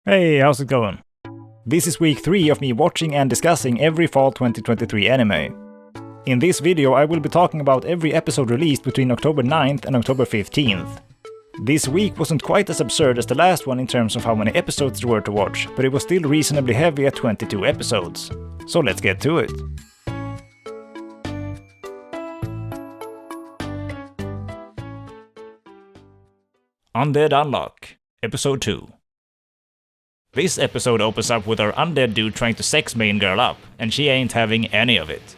Hey, how's it going? This is week 3 of me watching and discussing every fall 2023 anime. In this video I will be talking about every episode released between October 9th and October 15th. This week wasn't quite as absurd as the last one in terms of how many episodes there were to watch, but it was still reasonably heavy at 22 episodes. So let's get to it. Undead Unluck, Episode 2. This episode opens up with our undead dude trying to sex main girl up, and she ain't having any of it.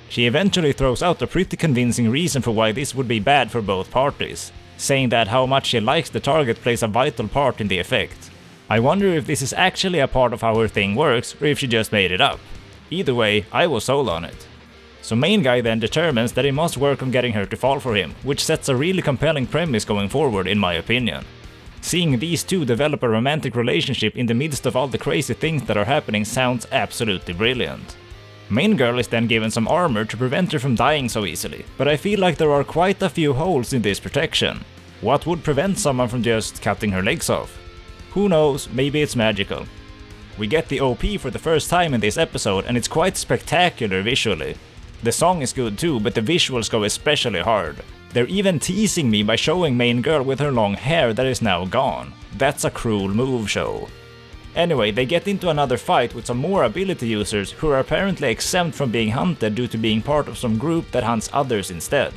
She eventually throws out a pretty convincing reason for why this would be bad for both parties, saying that how much she likes the target plays a vital part in the effect. I wonder if this is actually a part of how her thing works, or if she just made it up. Either way, I was sold on it. So main guy then determines that he must work on getting her to fall for him, which sets a really compelling premise going forward in my opinion. Seeing these two develop a romantic relationship in the midst of all the crazy things that are happening sounds absolutely brilliant. Main girl is then given some armor to prevent her from dying so easily, but I feel like there are quite a few holes in this protection. What would prevent someone from just cutting her legs off? Who knows, maybe it's magical. We get the OP for the first time in this episode and it's quite spectacular visually. The song is good too, but the visuals go especially hard. They're even teasing me by showing main girl with her long hair that is now gone. That's a cruel move show. Anyway, they get into another fight with some more ability users who are apparently exempt from being hunted due to being part of some group that hunts others instead.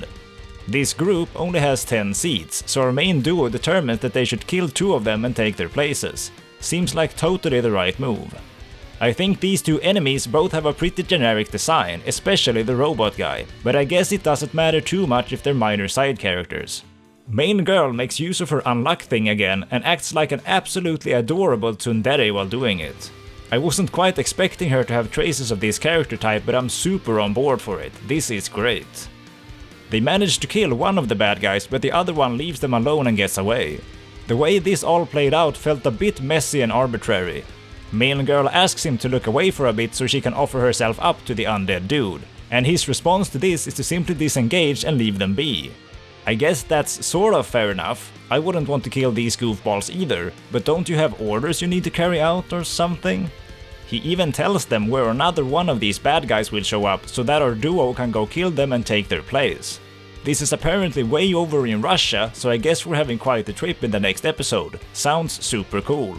This group only has 10 seats, so our main duo determines that they should kill 2 of them and take their places. Seems like totally the right move. I think these 2 enemies both have a pretty generic design, especially the robot guy, but I guess it doesn't matter too much if they're minor side characters. Main girl makes use of her unluck thing again and acts like an absolutely adorable tsundere while doing it. I wasn't quite expecting her to have traces of this character type, but I'm super on board for it. This is great. They manage to kill one of the bad guys, but the other one leaves them alone and gets away. The way this all played out felt a bit messy and arbitrary. Main girl asks him to look away for a bit so she can offer herself up to the undead dude, and his response to this is to simply disengage and leave them be. I guess that's sort of fair enough. I wouldn't want to kill these goofballs either, but don't you have orders you need to carry out or something? He even tells them where another one of these bad guys will show up so that our duo can go kill them and take their place. This is apparently way over in Russia, so I guess we're having quite a trip in the next episode. Sounds super cool.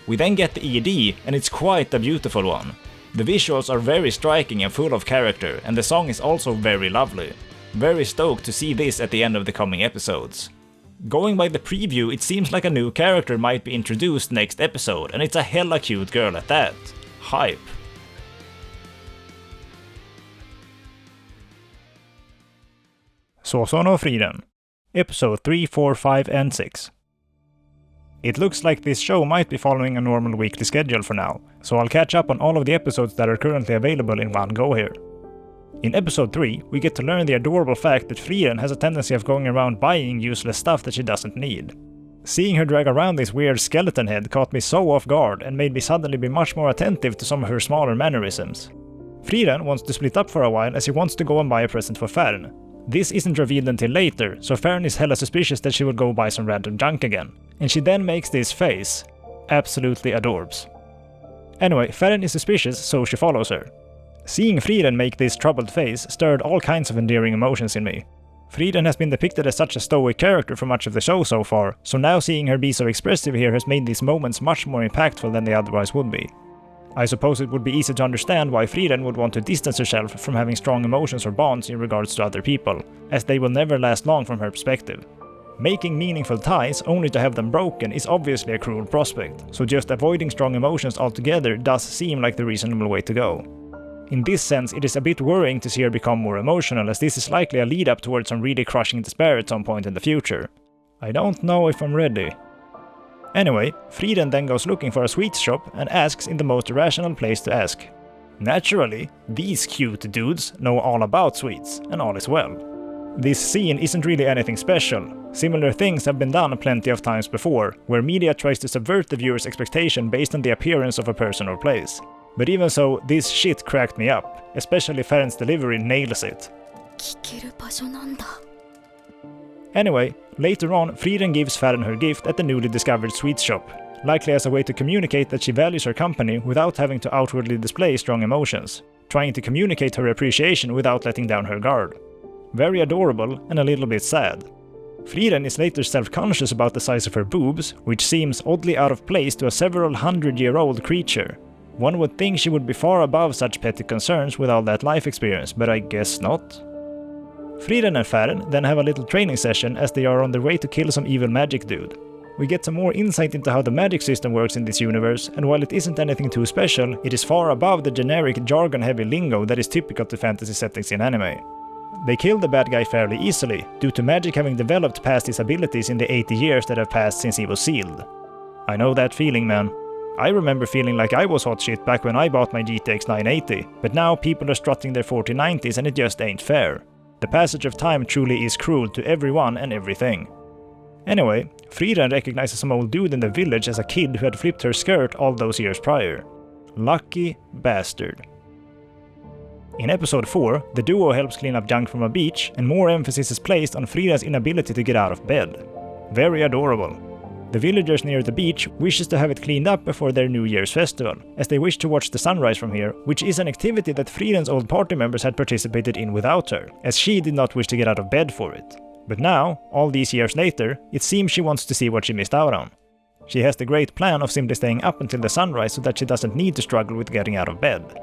We then get the ED, and it's quite a beautiful one. The visuals are very striking and full of character, and the song is also very lovely. Very stoked to see this at the end of the coming episodes. Going by the preview, it seems like a new character might be introduced next episode, and it's a hella cute girl at that. Hype. Sousou no Frieren, Episode 3, 4, 5 and 6. It looks like this show might be following a normal weekly schedule for now, so I'll catch up on all of the episodes that are currently available in one go here. In episode 3, we get to learn the adorable fact that Frieren has a tendency of going around buying useless stuff that she doesn't need. Seeing her drag around this weird skeleton head caught me so off guard and made me suddenly be much more attentive to some of her smaller mannerisms. Frieren wants to split up for a while as he wants to go and buy a present for Fern. This isn't revealed until later, so Fern is hella suspicious that she will go buy some random junk again. And she then makes this face. Absolutely adorbs. Anyway, Fern is suspicious, so she follows her. Seeing Frieren make this troubled face stirred all kinds of endearing emotions in me. Frieren has been depicted as such a stoic character for much of the show so far, so now seeing her be so expressive here has made these moments much more impactful than they otherwise would be. I suppose it would be easy to understand why Frieren would want to distance herself from having strong emotions or bonds in regards to other people, as they will never last long from her perspective. Making meaningful ties only to have them broken is obviously a cruel prospect, so just avoiding strong emotions altogether does seem like the reasonable way to go. In this sense, it is a bit worrying to see her become more emotional, as this is likely a lead up towards some really crushing despair at some point in the future. I don't know if I'm ready. Anyway, Frieren then goes looking for a sweets shop and asks in the most irrational place to ask. Naturally, these cute dudes know all about sweets, and all is well. This scene isn't really anything special. Similar things have been done plenty of times before, where media tries to subvert the viewer's expectation based on the appearance of a person or place. But even so, this shit cracked me up, especially Fern's delivery nails it. Anyway, later on, Frieren gives Fern her gift at the newly discovered sweets shop. likely as a way to communicate that she values her company without having to outwardly display strong emotions, trying to communicate her appreciation without letting down her guard. Very adorable and a little bit sad. Frieren is later self-conscious about the size of her boobs, which seems oddly out of place to a several hundred-year-old creature. One would think she would be far above such petty concerns with all that life experience, but I guess not. Frieren and Frieren then have a little training session as they are on their way to kill some evil magic dude. We get some more insight into how the magic system works in this universe, and while it isn't anything too special, it is far above the generic jargon-heavy lingo that is typical to fantasy settings in anime. They kill the bad guy fairly easily, due to magic having developed past his abilities in the 80 years that have passed since he was sealed. I know that feeling, man. I remember feeling like I was hot shit back when I bought my GTX 980, but now people are strutting their 4090s and it just ain't fair. The passage of time truly is cruel to everyone and everything. Anyway, Frieren recognizes some old dude in the village as a kid who had flipped her skirt all those years prior. Lucky bastard. In episode 4, the duo helps clean up junk from a beach, and more emphasis is placed on Frieren's inability to get out of bed. Very adorable. The villagers near the beach wishes to have it cleaned up before their New Year's festival, as they wish to watch the sunrise from here, which is an activity that Frieren's old party members had participated in without her, as she did not wish to get out of bed for it. But now, all these years later, it seems she wants to see what she missed out on. She has the great plan of simply staying up until the sunrise so that she doesn't need to struggle with getting out of bed.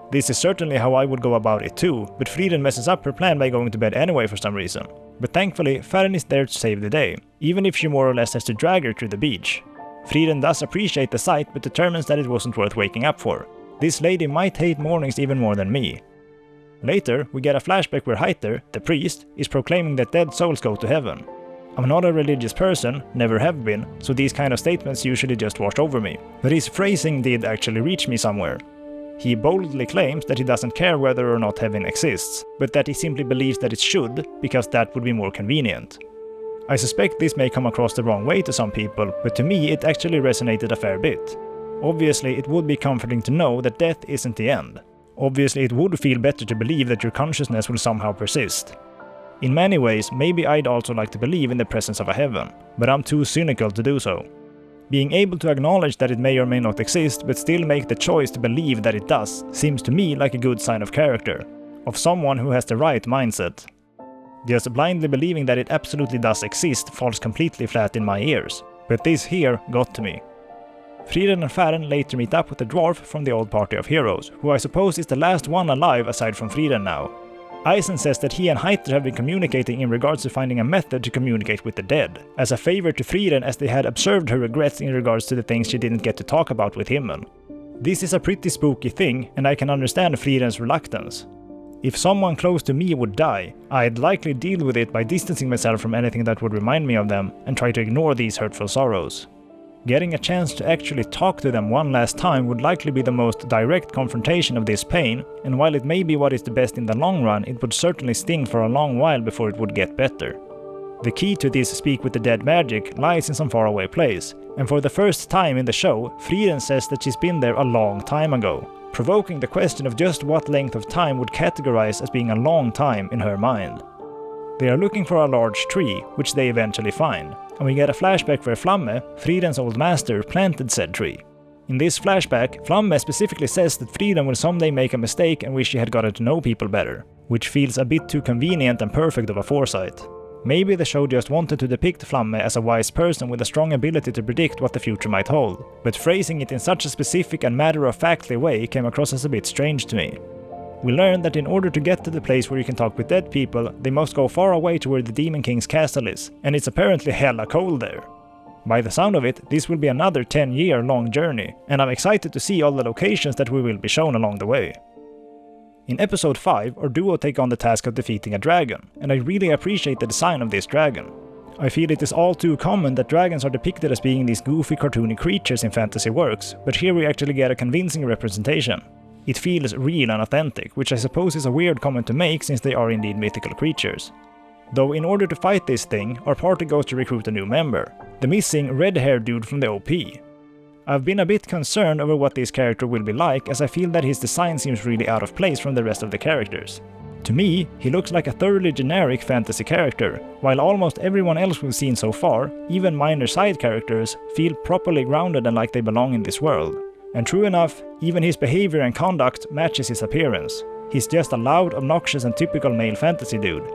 This is certainly how I would go about it too, but Frieren messes up her plan by going to bed anyway for some reason. But thankfully, Frieren is there to save the day, even if she more or less has to drag her to the beach. Frieren does appreciate the sight, but determines that it wasn't worth waking up for. This lady might hate mornings even more than me. Later, we get a flashback where Heiter, the priest, is proclaiming that dead souls go to heaven. I'm not a religious person, never have been, so these kind of statements usually just wash over me. But his phrasing did actually reach me somewhere. He boldly claims that he doesn't care whether or not heaven exists, but that he simply believes that it should, because that would be more convenient. I suspect this may come across the wrong way to some people, but to me it actually resonated a fair bit. Obviously, it would be comforting to know that death isn't the end. Obviously, it would feel better to believe that your consciousness will somehow persist. In many ways, maybe I'd also like to believe in the presence of a heaven, but I'm too cynical to do so. Being able to acknowledge that it may or may not exist, but still make the choice to believe that it does, seems to me like a good sign of character, of someone who has the right mindset. Just blindly believing that it absolutely does exist falls completely flat in my ears, but this here got to me. Frieren and Frieren later meet up with the dwarf from the old party of heroes, who I suppose is the last one alive aside from Frieren now. Eisen says that he and Heiter have been communicating in regards to finding a method to communicate with the dead, as a favor to Frieren as they had observed her regrets in regards to the things she didn't get to talk about with Himmel. This is a pretty spooky thing, and I can understand Frieren's reluctance. If someone close to me would die, I'd likely deal with it by distancing myself from anything that would remind me of them, and try to ignore these hurtful sorrows. Getting a chance to actually talk to them one last time would likely be the most direct confrontation of this pain, and while it may be what is the best in the long run, it would certainly sting for a long while before it would get better. The key to this speak with the dead magic lies in some faraway place, and for the first time in the show, Frieren says that she's been there a long time ago, provoking the question of just what length of time would categorize as being a long time in her mind. They are looking for a large tree, which they eventually find, and we get a flashback where Flamme, Frieren's old master, planted said tree. In this flashback, Flamme specifically says that Frieren will someday make a mistake and wish she had gotten to know people better, which feels a bit too convenient and perfect of a foresight. Maybe the show just wanted to depict Flamme as a wise person with a strong ability to predict what the future might hold, but phrasing it in such a specific and matter-of-factly way came across as a bit strange to me. We learn that in order to get to the place where you can talk with dead people, they must go far away to where the Demon King's castle is, and it's apparently hella cold there. By the sound of it, this will be another 10-year long journey, and I'm excited to see all the locations that we will be shown along the way. In episode 5, our duo take on the task of defeating a dragon, and I really appreciate the design of this dragon. I feel it is all too common that dragons are depicted as being these goofy cartoony creatures in fantasy works, but here we actually get a convincing representation. It feels real and authentic, which I suppose is a weird comment to make since they are indeed mythical creatures. Though in order to fight this thing, our party goes to recruit a new member, the missing red-haired dude from the OP. I've been a bit concerned over what this character will be like, as I feel that his design seems really out of place from the rest of the characters. To me, he looks like a thoroughly generic fantasy character, while almost everyone else we've seen so far, even minor side characters, feel properly grounded and like they belong in this world. And true enough, even his behavior and conduct matches his appearance. He's just a loud, obnoxious and typical male fantasy dude.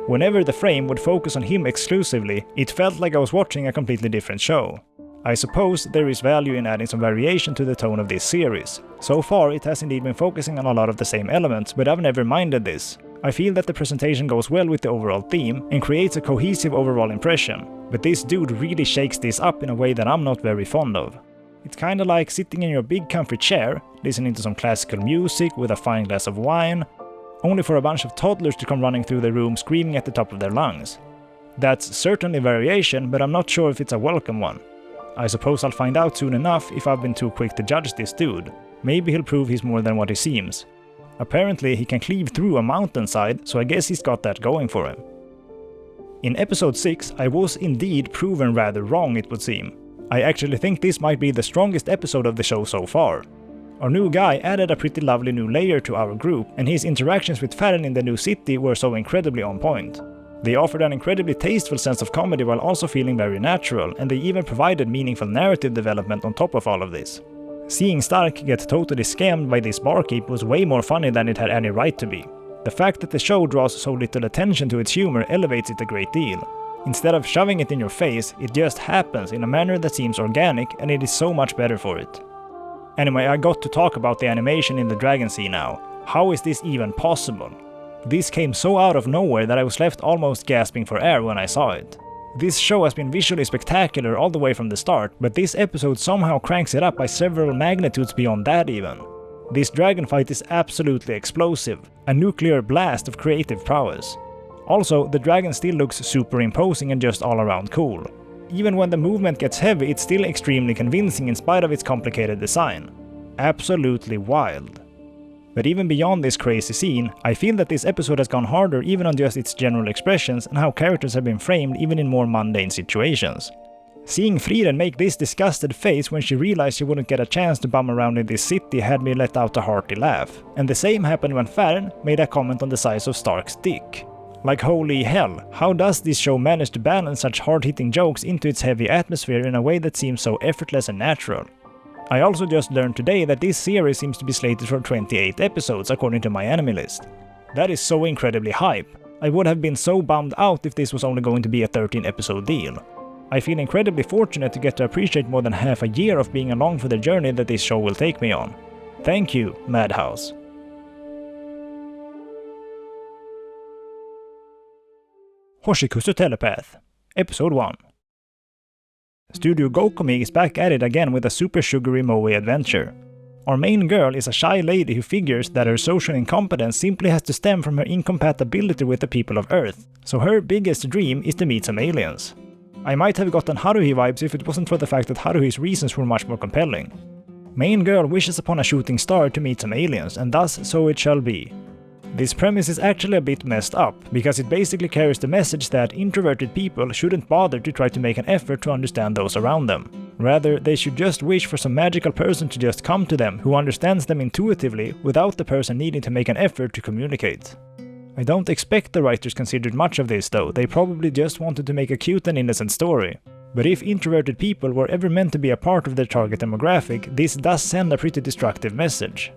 Whenever the frame would focus on him exclusively, it felt like I was watching a completely different show. I suppose there is value in adding some variation to the tone of this series. So far it has indeed been focusing on a lot of the same elements, but I've never minded this. I feel that the presentation goes well with the overall theme and creates a cohesive overall impression, but this dude really shakes this up in a way that I'm not very fond of. It's kinda like sitting in your big comfy chair, listening to some classical music with a fine glass of wine, only for a bunch of toddlers to come running through the room screaming at the top of their lungs. That's certainly variation, but I'm not sure if it's a welcome one. I suppose I'll find out soon enough if I've been too quick to judge this dude. Maybe he'll prove he's more than what he seems. Apparently he can cleave through a mountainside, so I guess he's got that going for him. In episode 6 I was indeed proven rather wrong, it would seem. I actually think this might be the strongest episode of the show so far. Our new guy added a pretty lovely new layer to our group, and his interactions with Frieren in the new city were so incredibly on point. They offered an incredibly tasteful sense of comedy while also feeling very natural, and they even provided meaningful narrative development on top of all of this. Seeing Stark get totally scammed by this barkeep was way more funny than it had any right to be. The fact that the show draws so little attention to its humor elevates it a great deal. Instead of shoving it in your face, it just happens in a manner that seems organic, and it is so much better for it. Anyway, I got to talk about the animation in the Dragon Sea now. How is this even possible? This came so out of nowhere that I was left almost gasping for air when I saw it. This show has been visually spectacular all the way from the start, but this episode somehow cranks it up by several magnitudes beyond that even. This dragon fight is absolutely explosive, a nuclear blast of creative prowess. Also, the dragon still looks super imposing and just all around cool. Even when the movement gets heavy, it's still extremely convincing in spite of its complicated design. Absolutely wild. But even beyond this crazy scene, I feel that this episode has gone harder even on just its general expressions and how characters have been framed even in more mundane situations. Seeing Frieren make this disgusted face when she realized she wouldn't get a chance to bum around in this city had me let out a hearty laugh. And the same happened when Frieren made a comment on the size of Stark's dick. Like holy hell, how does this show manage to balance such hard-hitting jokes into its heavy atmosphere in a way that seems so effortless and natural? I also just learned today that this series seems to be slated for 28 episodes according to my anime list. That is so incredibly hype. I would have been so bummed out if this was only going to be a 13-episode deal. I feel incredibly fortunate to get to appreciate more than half a year of being along for the journey that this show will take me on. Thank you, Madhouse. Hoshikuzu Telepath Episode 1. Studio Gokomi is back at it again with a super sugary moe adventure. Our main girl is a shy lady who figures that her social incompetence simply has to stem from her incompatibility with the people of Earth, so her biggest dream is to meet some aliens. I might have gotten Haruhi vibes if it wasn't for the fact that Haruhi's reasons were much more compelling. Main girl wishes upon a shooting star to meet some aliens, and thus so it shall be. This premise is actually a bit messed up, because it basically carries the message that introverted people shouldn't bother to try to make an effort to understand those around them. Rather, they should just wish for some magical person to just come to them who understands them intuitively without the person needing to make an effort to communicate. I don't expect the writers considered much of this though, they probably just wanted to make a cute and innocent story. But if introverted people were ever meant to be a part of their target demographic, this does send a pretty destructive message.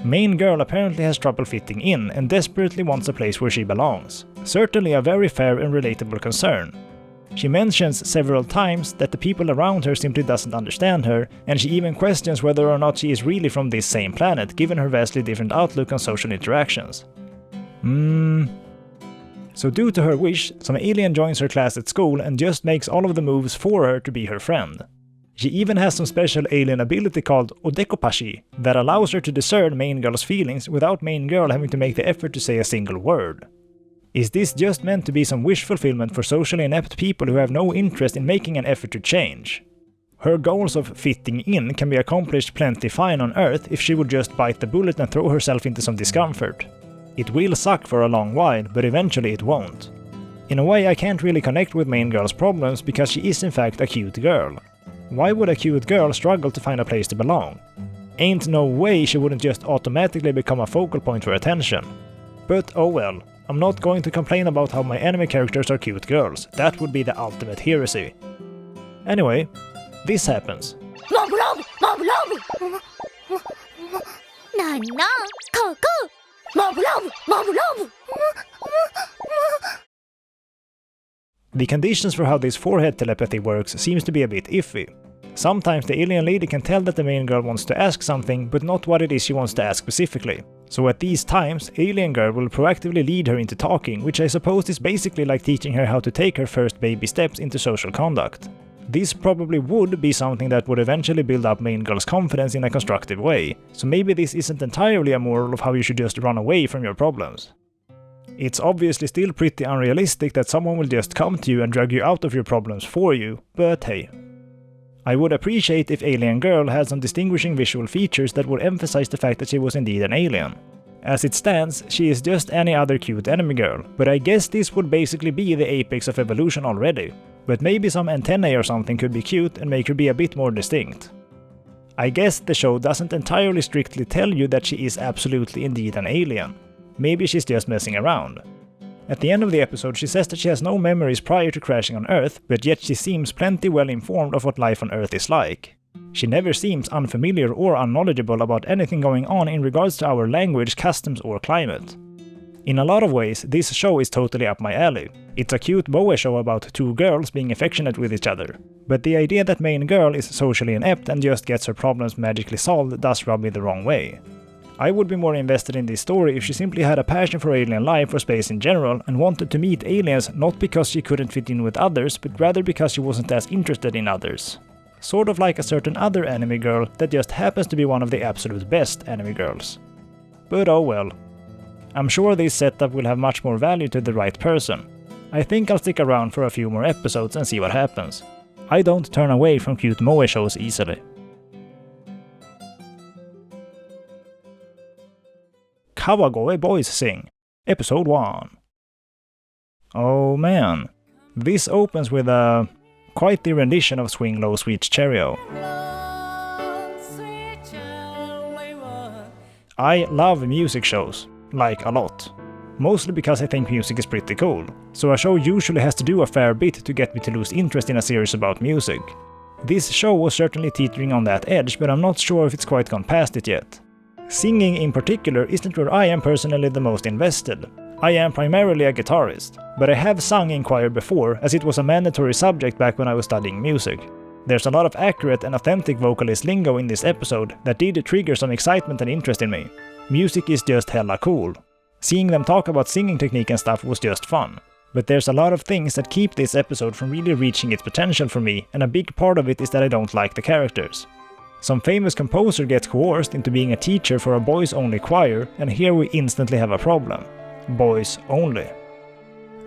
Main girl apparently has trouble fitting in and desperately wants a place where she belongs. Certainly a very fair and relatable concern. She mentions several times that the people around her simply doesn't understand her, and she even questions whether or not she is really from this same planet, given her vastly different outlook on social interactions. So due to her wish, some alien joins her class at school and just makes all of the moves for her to be her friend. She even has some special alien ability called Odekopashi that allows her to discern main girl's feelings without main girl having to make the effort to say a single word. Is this just meant to be some wish fulfillment for socially inept people who have no interest in making an effort to change? Her goals of fitting in can be accomplished plenty fine on Earth if she would just bite the bullet and throw herself into some discomfort. It will suck for a long while, but eventually it won't. In a way, I can't really connect with main girl's problems because she is in fact a cute girl. Why would a cute girl struggle to find a place to belong? Ain't no way she wouldn't just automatically become a focal point for attention. But oh well, I'm not going to complain about how my anime characters are cute girls, that would be the ultimate heresy. Anyway, this happens. The conditions for how this forehead telepathy works seems to be a bit iffy. Sometimes the alien lady can tell that the main girl wants to ask something, but not what it is she wants to ask specifically. So at these times, alien girl will proactively lead her into talking, which I suppose is basically like teaching her how to take her first baby steps into social conduct. This probably would be something that would eventually build up main girl's confidence in a constructive way, so maybe this isn't entirely a moral of how you should just run away from your problems. It's obviously still pretty unrealistic that someone will just come to you and drag you out of your problems for you, but hey. I would appreciate if Alien Girl had some distinguishing visual features that would emphasize the fact that she was indeed an alien. As it stands, she is just any other cute enemy girl, but I guess this would basically be the apex of evolution already. But maybe some antennae or something could be cute and make her be a bit more distinct. I guess the show doesn't entirely strictly tell you that she is absolutely indeed an alien. Maybe she's just messing around. At the end of the episode she says that she has no memories prior to crashing on Earth, but yet she seems plenty well informed of what life on Earth is like. She never seems unfamiliar or unknowledgeable about anything going on in regards to our language, customs or climate. In a lot of ways, this show is totally up my alley. It's a cute moe show about two girls being affectionate with each other. But the idea that main girl is socially inept and just gets her problems magically solved does rub me the wrong way. I would be more invested in this story if she simply had a passion for alien life or space in general and wanted to meet aliens not because she couldn't fit in with others, but rather because she wasn't as interested in others. Sort of like a certain other anime girl that just happens to be one of the absolute best anime girls. But oh well. I'm sure this setup will have much more value to the right person. I think I'll stick around for a few more episodes and see what happens. I don't turn away from cute moe shows easily. Kawagoe Boys Sing, Episode 1. Oh man, this opens with quite the rendition of Swing Low Sweet Cherry-O. I love music shows, like a lot. Mostly because I think music is pretty cool, so a show usually has to do a fair bit to get me to lose interest in a series about music. This show was certainly teetering on that edge, but I'm not sure if it's quite gone past it yet. Singing in particular isn't where I am personally the most invested. I am primarily a guitarist, but I have sung in choir before as it was a mandatory subject back when I was studying music. There's a lot of accurate and authentic vocalist lingo in this episode that did trigger some excitement and interest in me. Music is just hella cool. Seeing them talk about singing technique and stuff was just fun. But there's a lot of things that keep this episode from really reaching its potential for me, and a big part of it is that I don't like the characters. Some famous composer gets coerced into being a teacher for a boys-only choir, and here we instantly have a problem. Boys only.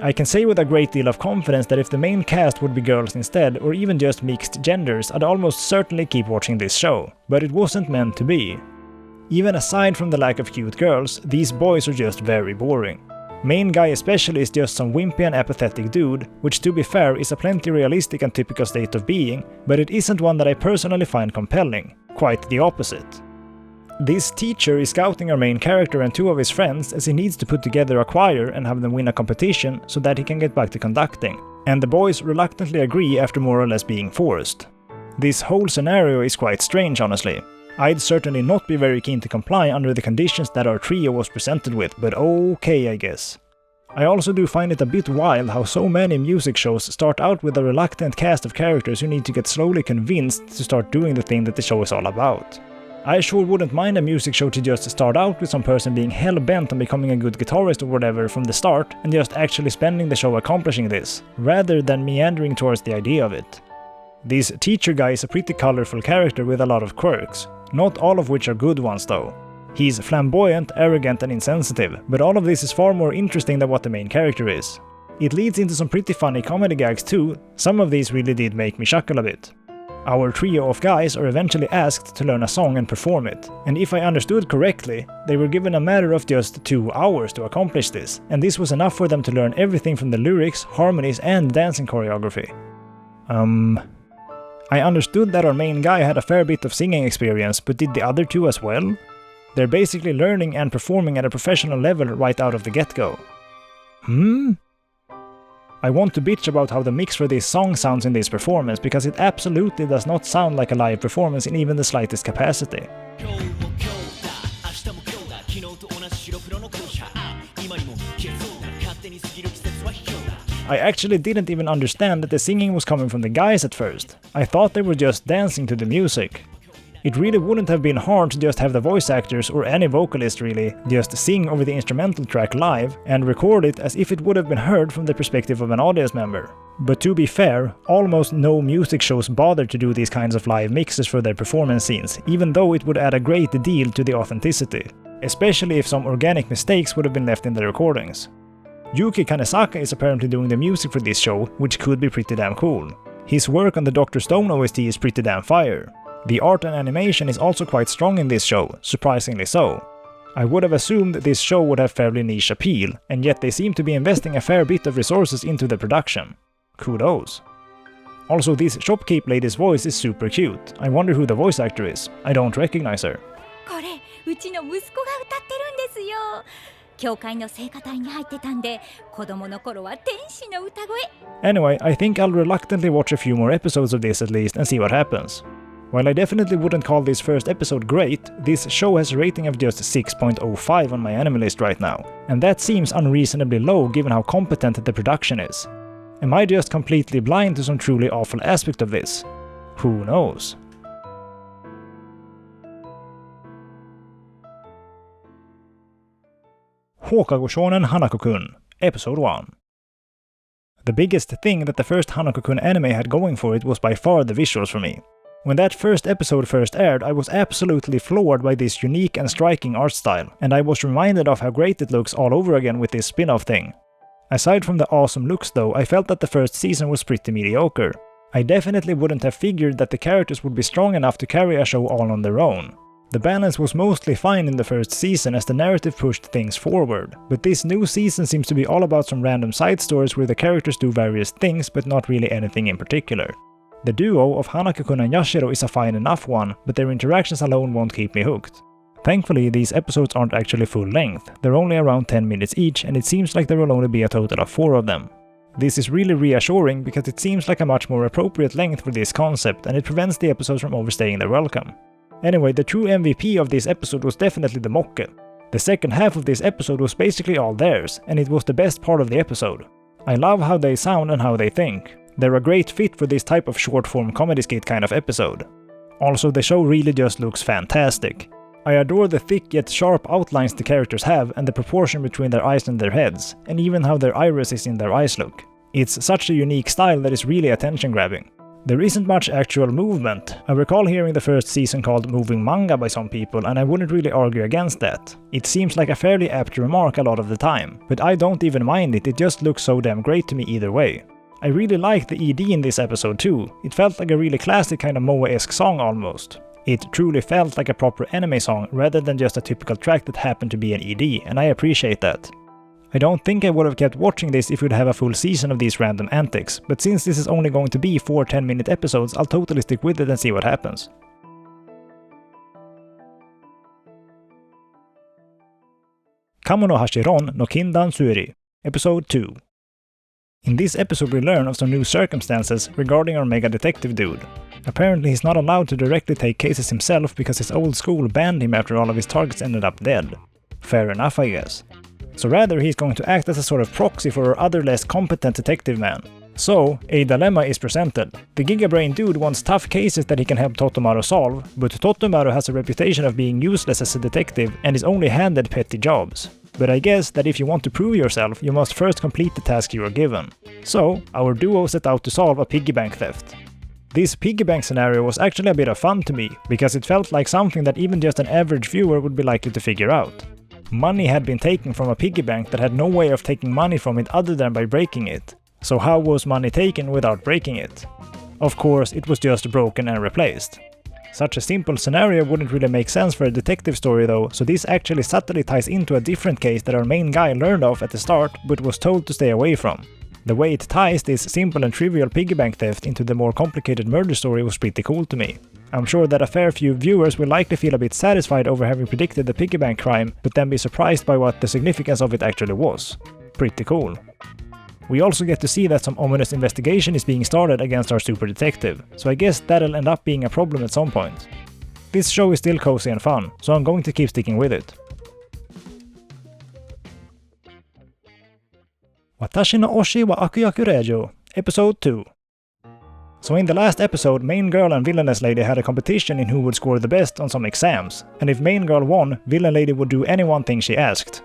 I can say with a great deal of confidence that if the main cast would be girls instead, or even just mixed genders, I'd almost certainly keep watching this show, but it wasn't meant to be. Even aside from the lack of cute girls, these boys are just very boring. Main guy especially is just some wimpy and apathetic dude, which to be fair is a plenty realistic and typical state of being, but it isn't one that I personally find compelling. Quite the opposite. This teacher is scouting our main character and two of his friends as he needs to put together a choir and have them win a competition so that he can get back to conducting, and the boys reluctantly agree after more or less being forced. This whole scenario is quite strange, honestly. I'd certainly not be very keen to comply under the conditions that our trio was presented with, but okay, I guess. I also do find it a bit wild how so many music shows start out with a reluctant cast of characters who need to get slowly convinced to start doing the thing that the show is all about. I sure wouldn't mind a music show to just start out with some person being hell-bent on becoming a good guitarist or whatever from the start and just actually spending the show accomplishing this, rather than meandering towards the idea of it. This teacher guy is a pretty colorful character with a lot of quirks. Not all of which are good ones though. He's flamboyant, arrogant and insensitive, but all of this is far more interesting than what the main character is. It leads into some pretty funny comedy gags too, some of these really did make me chuckle a bit. Our trio of guys are eventually asked to learn a song and perform it, and if I understood correctly, they were given a matter of just 2 hours to accomplish this, and this was enough for them to learn everything from the lyrics, harmonies and dancing choreography. I understood that our main guy had a fair bit of singing experience, but did the other two as well? They're basically learning and performing at a professional level right out of the get-go. I want to bitch about how the mix for this song sounds in this performance, because it absolutely does not sound like a live performance in even the slightest capacity. I actually didn't even understand that the singing was coming from the guys at first. I thought they were just dancing to the music. It really wouldn't have been hard to just have the voice actors, or any vocalist really, just sing over the instrumental track live and record it as if it would have been heard from the perspective of an audience member. But to be fair, almost no music shows bother to do these kinds of live mixes for their performance scenes, even though it would add a great deal to the authenticity, especially if some organic mistakes would have been left in the recordings. Yuki Kanesaka is apparently doing the music for this show, which could be pretty damn cool. His work on the Dr. Stone OST is pretty damn fire. The art and animation is also quite strong in this show, surprisingly so. I would have assumed this show would have fairly niche appeal, and yet they seem to be investing a fair bit of resources into the production. Kudos. Also, this shopkeep lady's voice is super cute. I wonder who the voice actor is. I don't recognize her. Anyway, I think I'll reluctantly watch a few more episodes of this at least and see what happens. While I definitely wouldn't call this first episode great, this show has a rating of just 6.05 on my anime list right now, and that seems unreasonably low given how competent the production is. Am I just completely blind to some truly awful aspect of this? Who knows? Houkago Shounen Hanako-kun, Episode 1. The biggest thing that the first Hanako-kun anime had going for it was by far the visuals for me. When that first episode first aired, I was absolutely floored by this unique and striking art style, and I was reminded of how great it looks all over again with this spin-off thing. Aside from the awesome looks though, I felt that the first season was pretty mediocre. I definitely wouldn't have figured that the characters would be strong enough to carry a show all on their own. The balance was mostly fine in the first season as the narrative pushed things forward, but this new season seems to be all about some random side stories where the characters do various things but not really anything in particular. The duo of Hanako-kun and Yashiro is a fine enough one, but their interactions alone won't keep me hooked. Thankfully, these episodes aren't actually full length, they're only around 10 minutes each, and it seems like there will only be a total of 4 of them. This is really reassuring because it seems like a much more appropriate length for this concept, and it prevents the episodes from overstaying their welcome. Anyway, the true MVP of this episode was definitely the mokke. The second half of this episode was basically all theirs, and it was the best part of the episode. I love how they sound and how they think. They're a great fit for this type of short-form comedy skit kind of episode. Also, the show really just looks fantastic. I adore the thick yet sharp outlines the characters have and the proportion between their eyes and their heads, and even how their irises in their eyes look. It's such a unique style that is really attention-grabbing. There isn't much actual movement. I recall hearing the first season called moving manga by some people, and I wouldn't really argue against that. It seems like a fairly apt remark a lot of the time, but I don't even mind it just looks so damn great to me either way. I really liked the ED in this episode too. It felt like a really classic kind of Moe-esque song almost. It truly felt like a proper anime song rather than just a typical track that happened to be an ED, and I appreciate that. I don't think I would have kept watching this if we'd have a full season of these random antics, but since this is only going to be 4 10-minute episodes, I'll totally stick with it and see what happens. Kamonohashi Ron no Kindan Suiri, Episode 2. In this episode we learn of some new circumstances regarding our mega detective dude. Apparently he's not allowed to directly take cases himself because his old school banned him after all of his targets ended up dead. Fair enough, I guess. So rather he's going to act as a sort of proxy for our other less competent detective man. So, a dilemma is presented. The Gigabrain dude wants tough cases that he can help Totomaru solve, but Totomaru has a reputation of being useless as a detective and is only handed petty jobs. But I guess that if you want to prove yourself, you must first complete the task you are given. So, our duo set out to solve a piggy bank theft. This piggy bank scenario was actually a bit of fun to me, because it felt like something that even just an average viewer would be likely to figure out. Money had been taken from a piggy bank that had no way of taking money from it other than by breaking it. So how was money taken without breaking it? Of course, it was just broken and replaced. Such a simple scenario wouldn't really make sense for a detective story though, so this actually subtly ties into a different case that our main guy learned of at the start but was told to stay away from. The way it ties this simple and trivial piggy bank theft into the more complicated murder story was pretty cool to me. I'm sure that a fair few viewers will likely feel a bit satisfied over having predicted the piggy bank crime, but then be surprised by what the significance of it actually was. Pretty cool. We also get to see that some ominous investigation is being started against our super detective, so I guess that'll end up being a problem at some point. This show is still cozy and fun, so I'm going to keep sticking with it. Watashi no Oshi wa Akuyaku Reijou, Episode 2. So in the last episode, main girl and villainess lady had a competition in who would score the best on some exams, and if main girl won, villain lady would do any one thing she asked.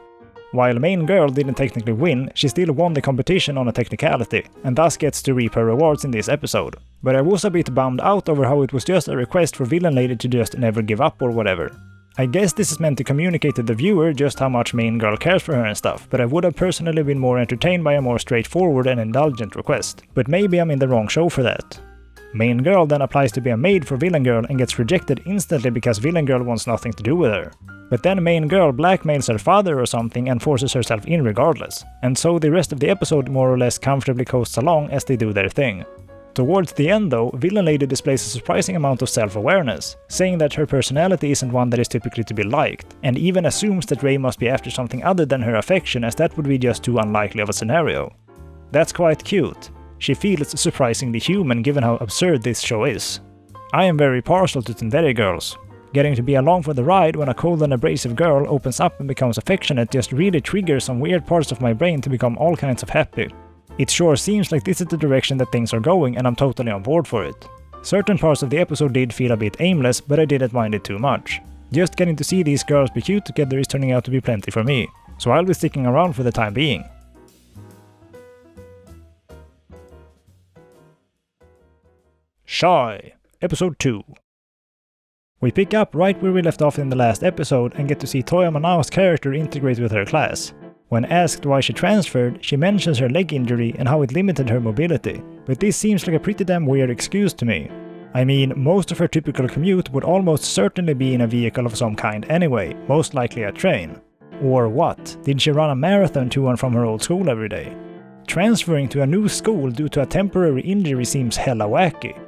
While main girl didn't technically win, she still won the competition on a technicality, and thus gets to reap her rewards in this episode. But I was a bit bummed out over how it was just a request for villain lady to just never give up or whatever. I guess this is meant to communicate to the viewer just how much main girl cares for her and stuff, but I would have personally been more entertained by a more straightforward and indulgent request. But maybe I'm in the wrong show for that. Main girl then applies to be a maid for villain girl and gets rejected instantly because villain girl wants nothing to do with her. But then main girl blackmails her father or something and forces herself in regardless. And so the rest of the episode more or less comfortably coasts along as they do their thing. Towards the end though, villain lady displays a surprising amount of self-awareness, saying that her personality isn't one that is typically to be liked, and even assumes that Rei must be after something other than her affection, as that would be just too unlikely of a scenario. That's quite cute. She feels surprisingly human given how absurd this show is. I am very partial to tsundere girls. Getting to be along for the ride when a cold and abrasive girl opens up and becomes affectionate just really triggers some weird parts of my brain to become all kinds of happy. It sure seems like this is the direction that things are going, and I'm totally on board for it. Certain parts of the episode did feel a bit aimless, but I didn't mind it too much. Just getting to see these girls be cute together is turning out to be plenty for me, so I'll be sticking around for the time being. Shy, Episode 2. We pick up right where we left off in the last episode and get to see Toyama Nao's character integrate with her class. When asked why she transferred, she mentions her leg injury and how it limited her mobility, but this seems like a pretty damn weird excuse to me. I mean, most of her typical commute would almost certainly be in a vehicle of some kind anyway, most likely a train. Or what? Did she run a marathon to and from her old school every day? Transferring to a new school due to a temporary injury seems hella wacky.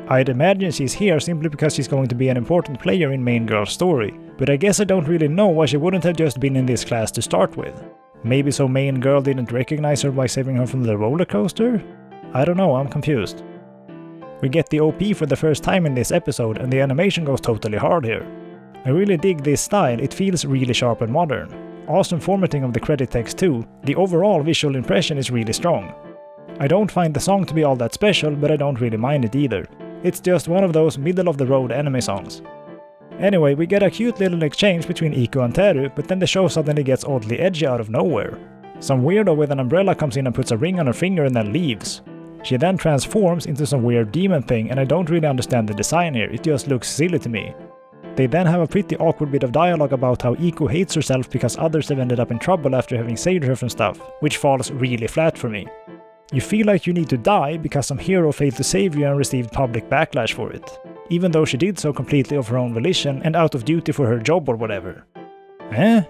I'd imagine she's here simply because she's going to be an important player in main girl's story, but I guess I don't really know why she wouldn't have just been in this class to start with. Maybe so main girl didn't recognize her by saving her from the roller coaster? I don't know, I'm confused. We get the OP for the first time in this episode and the animation goes totally hard here. I really dig this style, it feels really sharp and modern. Awesome formatting of the credit text too, the overall visual impression is really strong. I don't find the song to be all that special, but I don't really mind it either. It's just one of those middle-of-the-road anime songs. Anyway, we get a cute little exchange between Iku and Teru, but then the show suddenly gets oddly edgy out of nowhere. Some weirdo with an umbrella comes in and puts a ring on her finger and then leaves. She then transforms into some weird demon thing, and I don't really understand the design here, it just looks silly to me. They then have a pretty awkward bit of dialogue about how Iku hates herself because others have ended up in trouble after having saved her from stuff, which falls really flat for me. You feel like you need to die because some hero failed to save you and received public backlash for it, even though she did so completely of her own volition and out of duty for her job or whatever. Eh?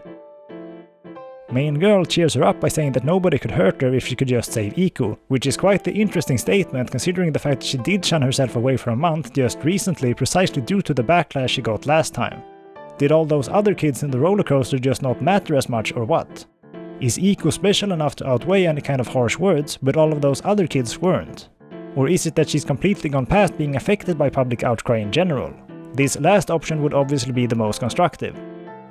Main girl cheers her up by saying that nobody could hurt her if she could just save Iku, which is quite the interesting statement considering the fact that she did shun herself away for a month just recently precisely due to the backlash she got last time. Did all those other kids in the roller coaster just not matter as much or what? Is Iku special enough to outweigh any kind of harsh words, but all of those other kids weren't? Or is it that she's completely gone past being affected by public outcry in general? This last option would obviously be the most constructive.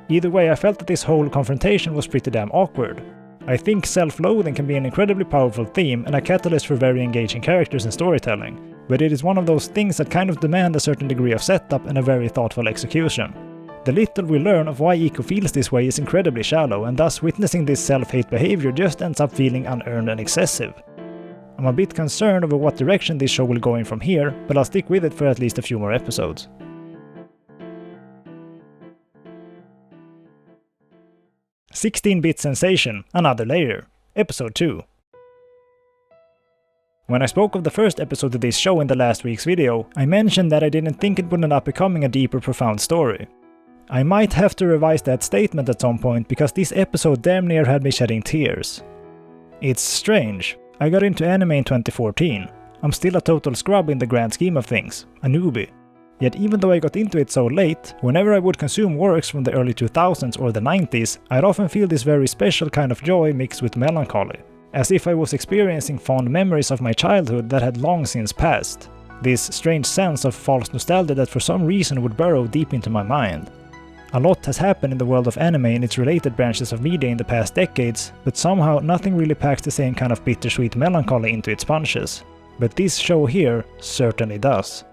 Either way, I felt that this whole confrontation was pretty damn awkward. I think self-loathing can be an incredibly powerful theme and a catalyst for very engaging characters and storytelling, but it is one of those things that kind of demand a certain degree of setup and a very thoughtful execution. The little we learn of why Iku feels this way is incredibly shallow, and thus witnessing this self-hate behavior just ends up feeling unearned and excessive. I'm a bit concerned over what direction this show will go in from here, but I'll stick with it for at least a few more episodes. 16-bit Sensation, Another Layer, Episode 2. When I spoke of the first episode of this show in the last week's video, I mentioned that I didn't think it would end up becoming a deeper, profound story. I might have to revise that statement at some point because this episode damn near had me shedding tears. It's strange. I got into anime in 2014. I'm still a total scrub in the grand scheme of things, a newbie. Yet even though I got into it so late, whenever I would consume works from the early 2000s or the 90s, I'd often feel this very special kind of joy mixed with melancholy, as if I was experiencing fond memories of my childhood that had long since passed. This strange sense of false nostalgia that for some reason would burrow deep into my mind. A lot has happened in the world of anime and its related branches of media in the past decades, but somehow nothing really packs the same kind of bittersweet melancholy into its punches. But this show here certainly does.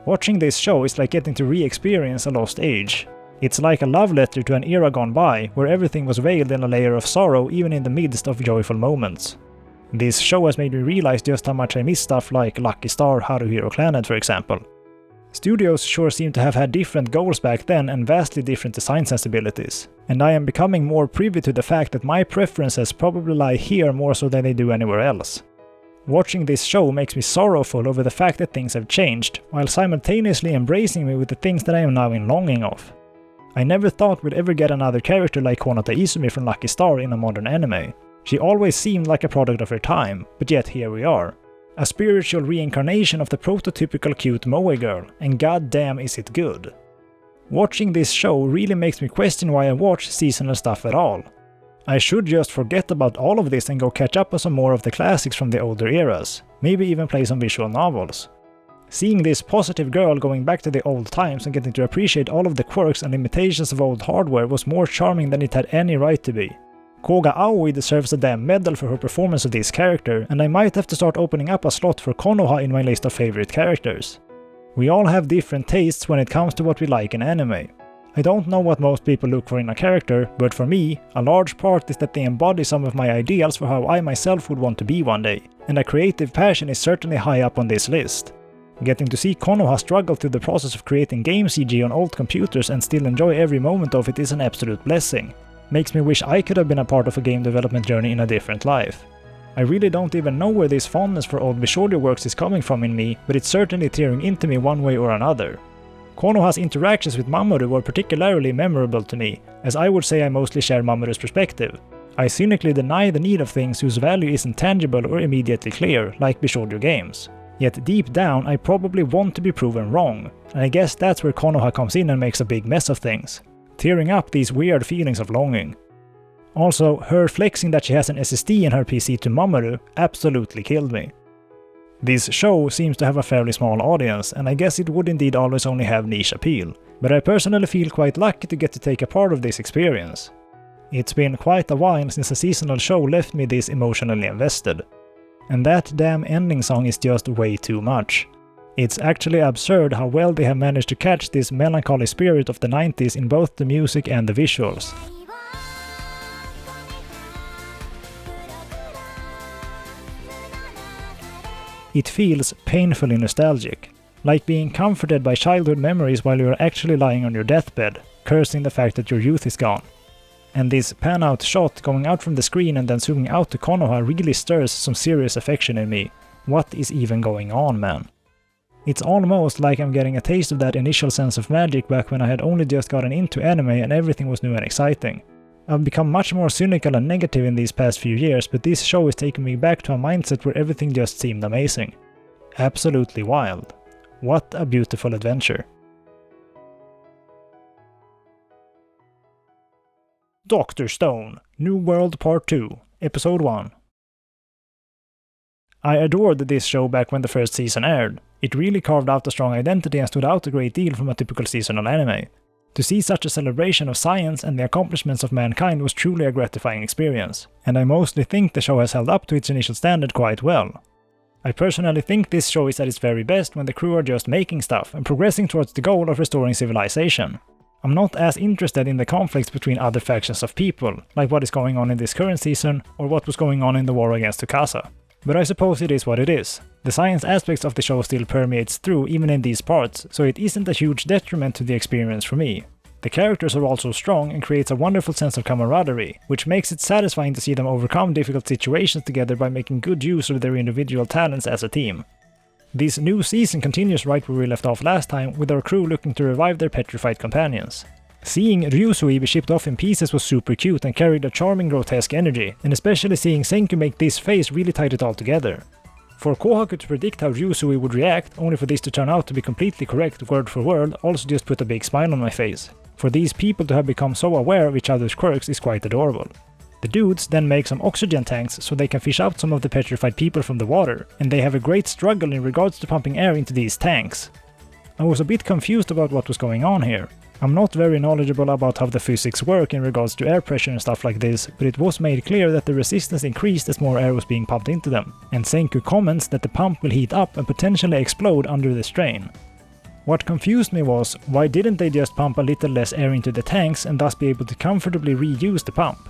Watching this show is like getting to re-experience a lost age. It's like a love letter to an era gone by, where everything was veiled in a layer of sorrow even in the midst of joyful moments. This show has made me realize just how much I miss stuff like Lucky Star, Haruhiro Clannad for example. Studios sure seem to have had different goals back then and vastly different design sensibilities, and I am becoming more privy to the fact that my preferences probably lie here more so than they do anywhere else. Watching this show makes me sorrowful over the fact that things have changed, while simultaneously embracing me with the things that I am now in longing of. I never thought we'd ever get another character like Konata Izumi from Lucky Star in a modern anime. She always seemed like a product of her time, but yet here we are. A spiritual reincarnation of the prototypical cute moe girl, and goddamn is it good. Watching this show really makes me question why I watch seasonal stuff at all. I should just forget about all of this and go catch up on some more of the classics from the older eras, maybe even play some visual novels. Seeing this positive girl going back to the old times and getting to appreciate all of the quirks and limitations of old hardware was more charming than it had any right to be. Koga Aoi deserves a damn medal for her performance of this character, and I might have to start opening up a slot for Konoha in my list of favorite characters. We all have different tastes when it comes to what we like in anime. I don't know what most people look for in a character, but for me, a large part is that they embody some of my ideals for how I myself would want to be one day, and a creative passion is certainly high up on this list. Getting to see Konoha struggle through the process of creating game CG on old computers and still enjoy every moment of it is an absolute blessing. Makes me wish I could have been a part of a game development journey in a different life. I really don't even know where this fondness for old Bishoujo works is coming from in me, but it's certainly tearing into me one way or another. Konoha's interactions with Mamoru were particularly memorable to me, as I would say I mostly share Mamoru's perspective. I cynically deny the need of things whose value isn't tangible or immediately clear, like Bishoujo games. Yet deep down I probably want to be proven wrong, and I guess that's where Konoha comes in and makes a big mess of things, tearing up these weird feelings of longing. Also, her flexing that she has an SSD in her PC to Mamoru absolutely killed me. This show seems to have a fairly small audience, and I guess it would indeed always only have niche appeal, but I personally feel quite lucky to get to take a part of this experience. It's been quite a while since a seasonal show left me this emotionally invested. And that damn ending song is just way too much. It's actually absurd how well they have managed to catch this melancholy spirit of the 90s in both the music and the visuals. It feels painfully nostalgic, like being comforted by childhood memories while you're actually lying on your deathbed, cursing the fact that your youth is gone. And this pan-out shot going out from the screen and then zooming out to Konoha really stirs some serious affection in me. What is even going on, man? It's almost like I'm getting a taste of that initial sense of magic back when I had only just gotten into anime and everything was new and exciting. I've become much more cynical and negative in these past few years, but this show is taking me back to a mindset where everything just seemed amazing. Absolutely wild. What a beautiful adventure. Dr. Stone, New World Part 2, Episode 1. I adored this show back when the first season aired. It really carved out a strong identity and stood out a great deal from a typical seasonal anime. To see such a celebration of science and the accomplishments of mankind was truly a gratifying experience, and I mostly think the show has held up to its initial standard quite well. I personally think this show is at its very best when the crew are just making stuff and progressing towards the goal of restoring civilization. I'm not as interested in the conflicts between other factions of people, like what is going on in this current season or what was going on in the war against Tsukasa. But I suppose it is what it is. The science aspects of the show still permeates through even in these parts, so it isn't a huge detriment to the experience for me. The characters are also strong and creates a wonderful sense of camaraderie, which makes it satisfying to see them overcome difficult situations together by making good use of their individual talents as a team. This new season continues right where we left off last time, with our crew looking to revive their petrified companions. Seeing Ryusui be shipped off in pieces was super cute and carried a charming grotesque energy, and especially seeing Senku make this face really tied it all together. For Kohaku to predict how Ryusui would react, only for this to turn out to be completely correct word for word, also just put a big smile on my face. For these people to have become so aware of each other's quirks is quite adorable. The dudes then make some oxygen tanks so they can fish out some of the petrified people from the water, and they have a great struggle in regards to pumping air into these tanks. I was a bit confused about what was going on here. I'm not very knowledgeable about how the physics work in regards to air pressure and stuff like this, but it was made clear that the resistance increased as more air was being pumped into them, and Senku comments that the pump will heat up and potentially explode under the strain. What confused me was, why didn't they just pump a little less air into the tanks and thus be able to comfortably reuse the pump?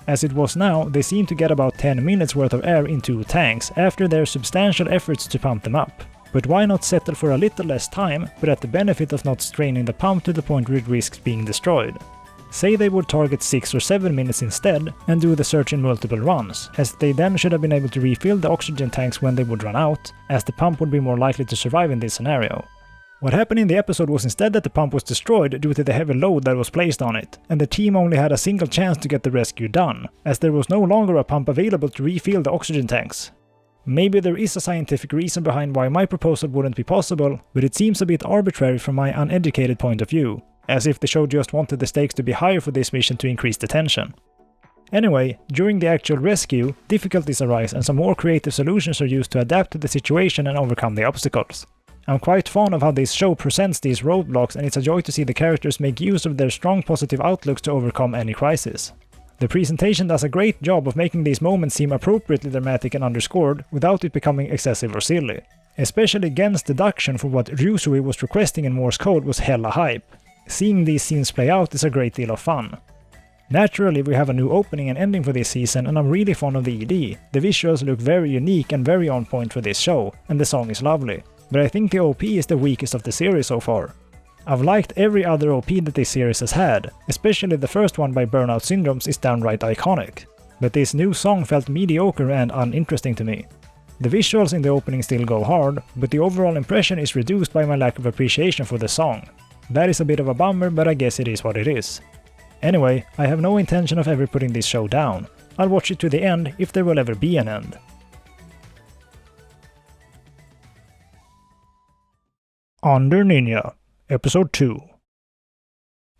As it was now, they seem to get about 10 minutes worth of air into tanks after their substantial efforts to pump them up. But why not settle for a little less time, but at the benefit of not straining the pump to the point where it risks being destroyed? Say they would target 6 or 7 minutes instead, and do the search in multiple runs, as they then should have been able to refill the oxygen tanks when they would run out, as the pump would be more likely to survive in this scenario. What happened in the episode was instead that the pump was destroyed due to the heavy load that was placed on it, and the team only had a single chance to get the rescue done, as there was no longer a pump available to refill the oxygen tanks. Maybe there is a scientific reason behind why my proposal wouldn't be possible, but it seems a bit arbitrary from my uneducated point of view, as if the show just wanted the stakes to be higher for this mission to increase the tension. Anyway, during the actual rescue, difficulties arise and some more creative solutions are used to adapt to the situation and overcome the obstacles. I'm quite fond of how this show presents these roadblocks, and it's a joy to see the characters make use of their strong positive outlooks to overcome any crisis. The presentation does a great job of making these moments seem appropriately dramatic and underscored without it becoming excessive or silly. Especially Gen's deduction for what Ryusui was requesting in Morse code was hella hype. Seeing these scenes play out is a great deal of fun. Naturally, we have a new opening and ending for this season, and I'm really fond of the ED. The visuals look very unique and very on point for this show, and the song is lovely. But I think the OP is the weakest of the series so far. I've liked every other OP that this series has had, especially the first one by Burnout Syndromes is downright iconic. But this new song felt mediocre and uninteresting to me. The visuals in the opening still go hard, but the overall impression is reduced by my lack of appreciation for the song. That is a bit of a bummer, but I guess it is what it is. Anyway, I have no intention of ever putting this show down. I'll watch it to the end if there will ever be an end. Under Ninja, Episode 2.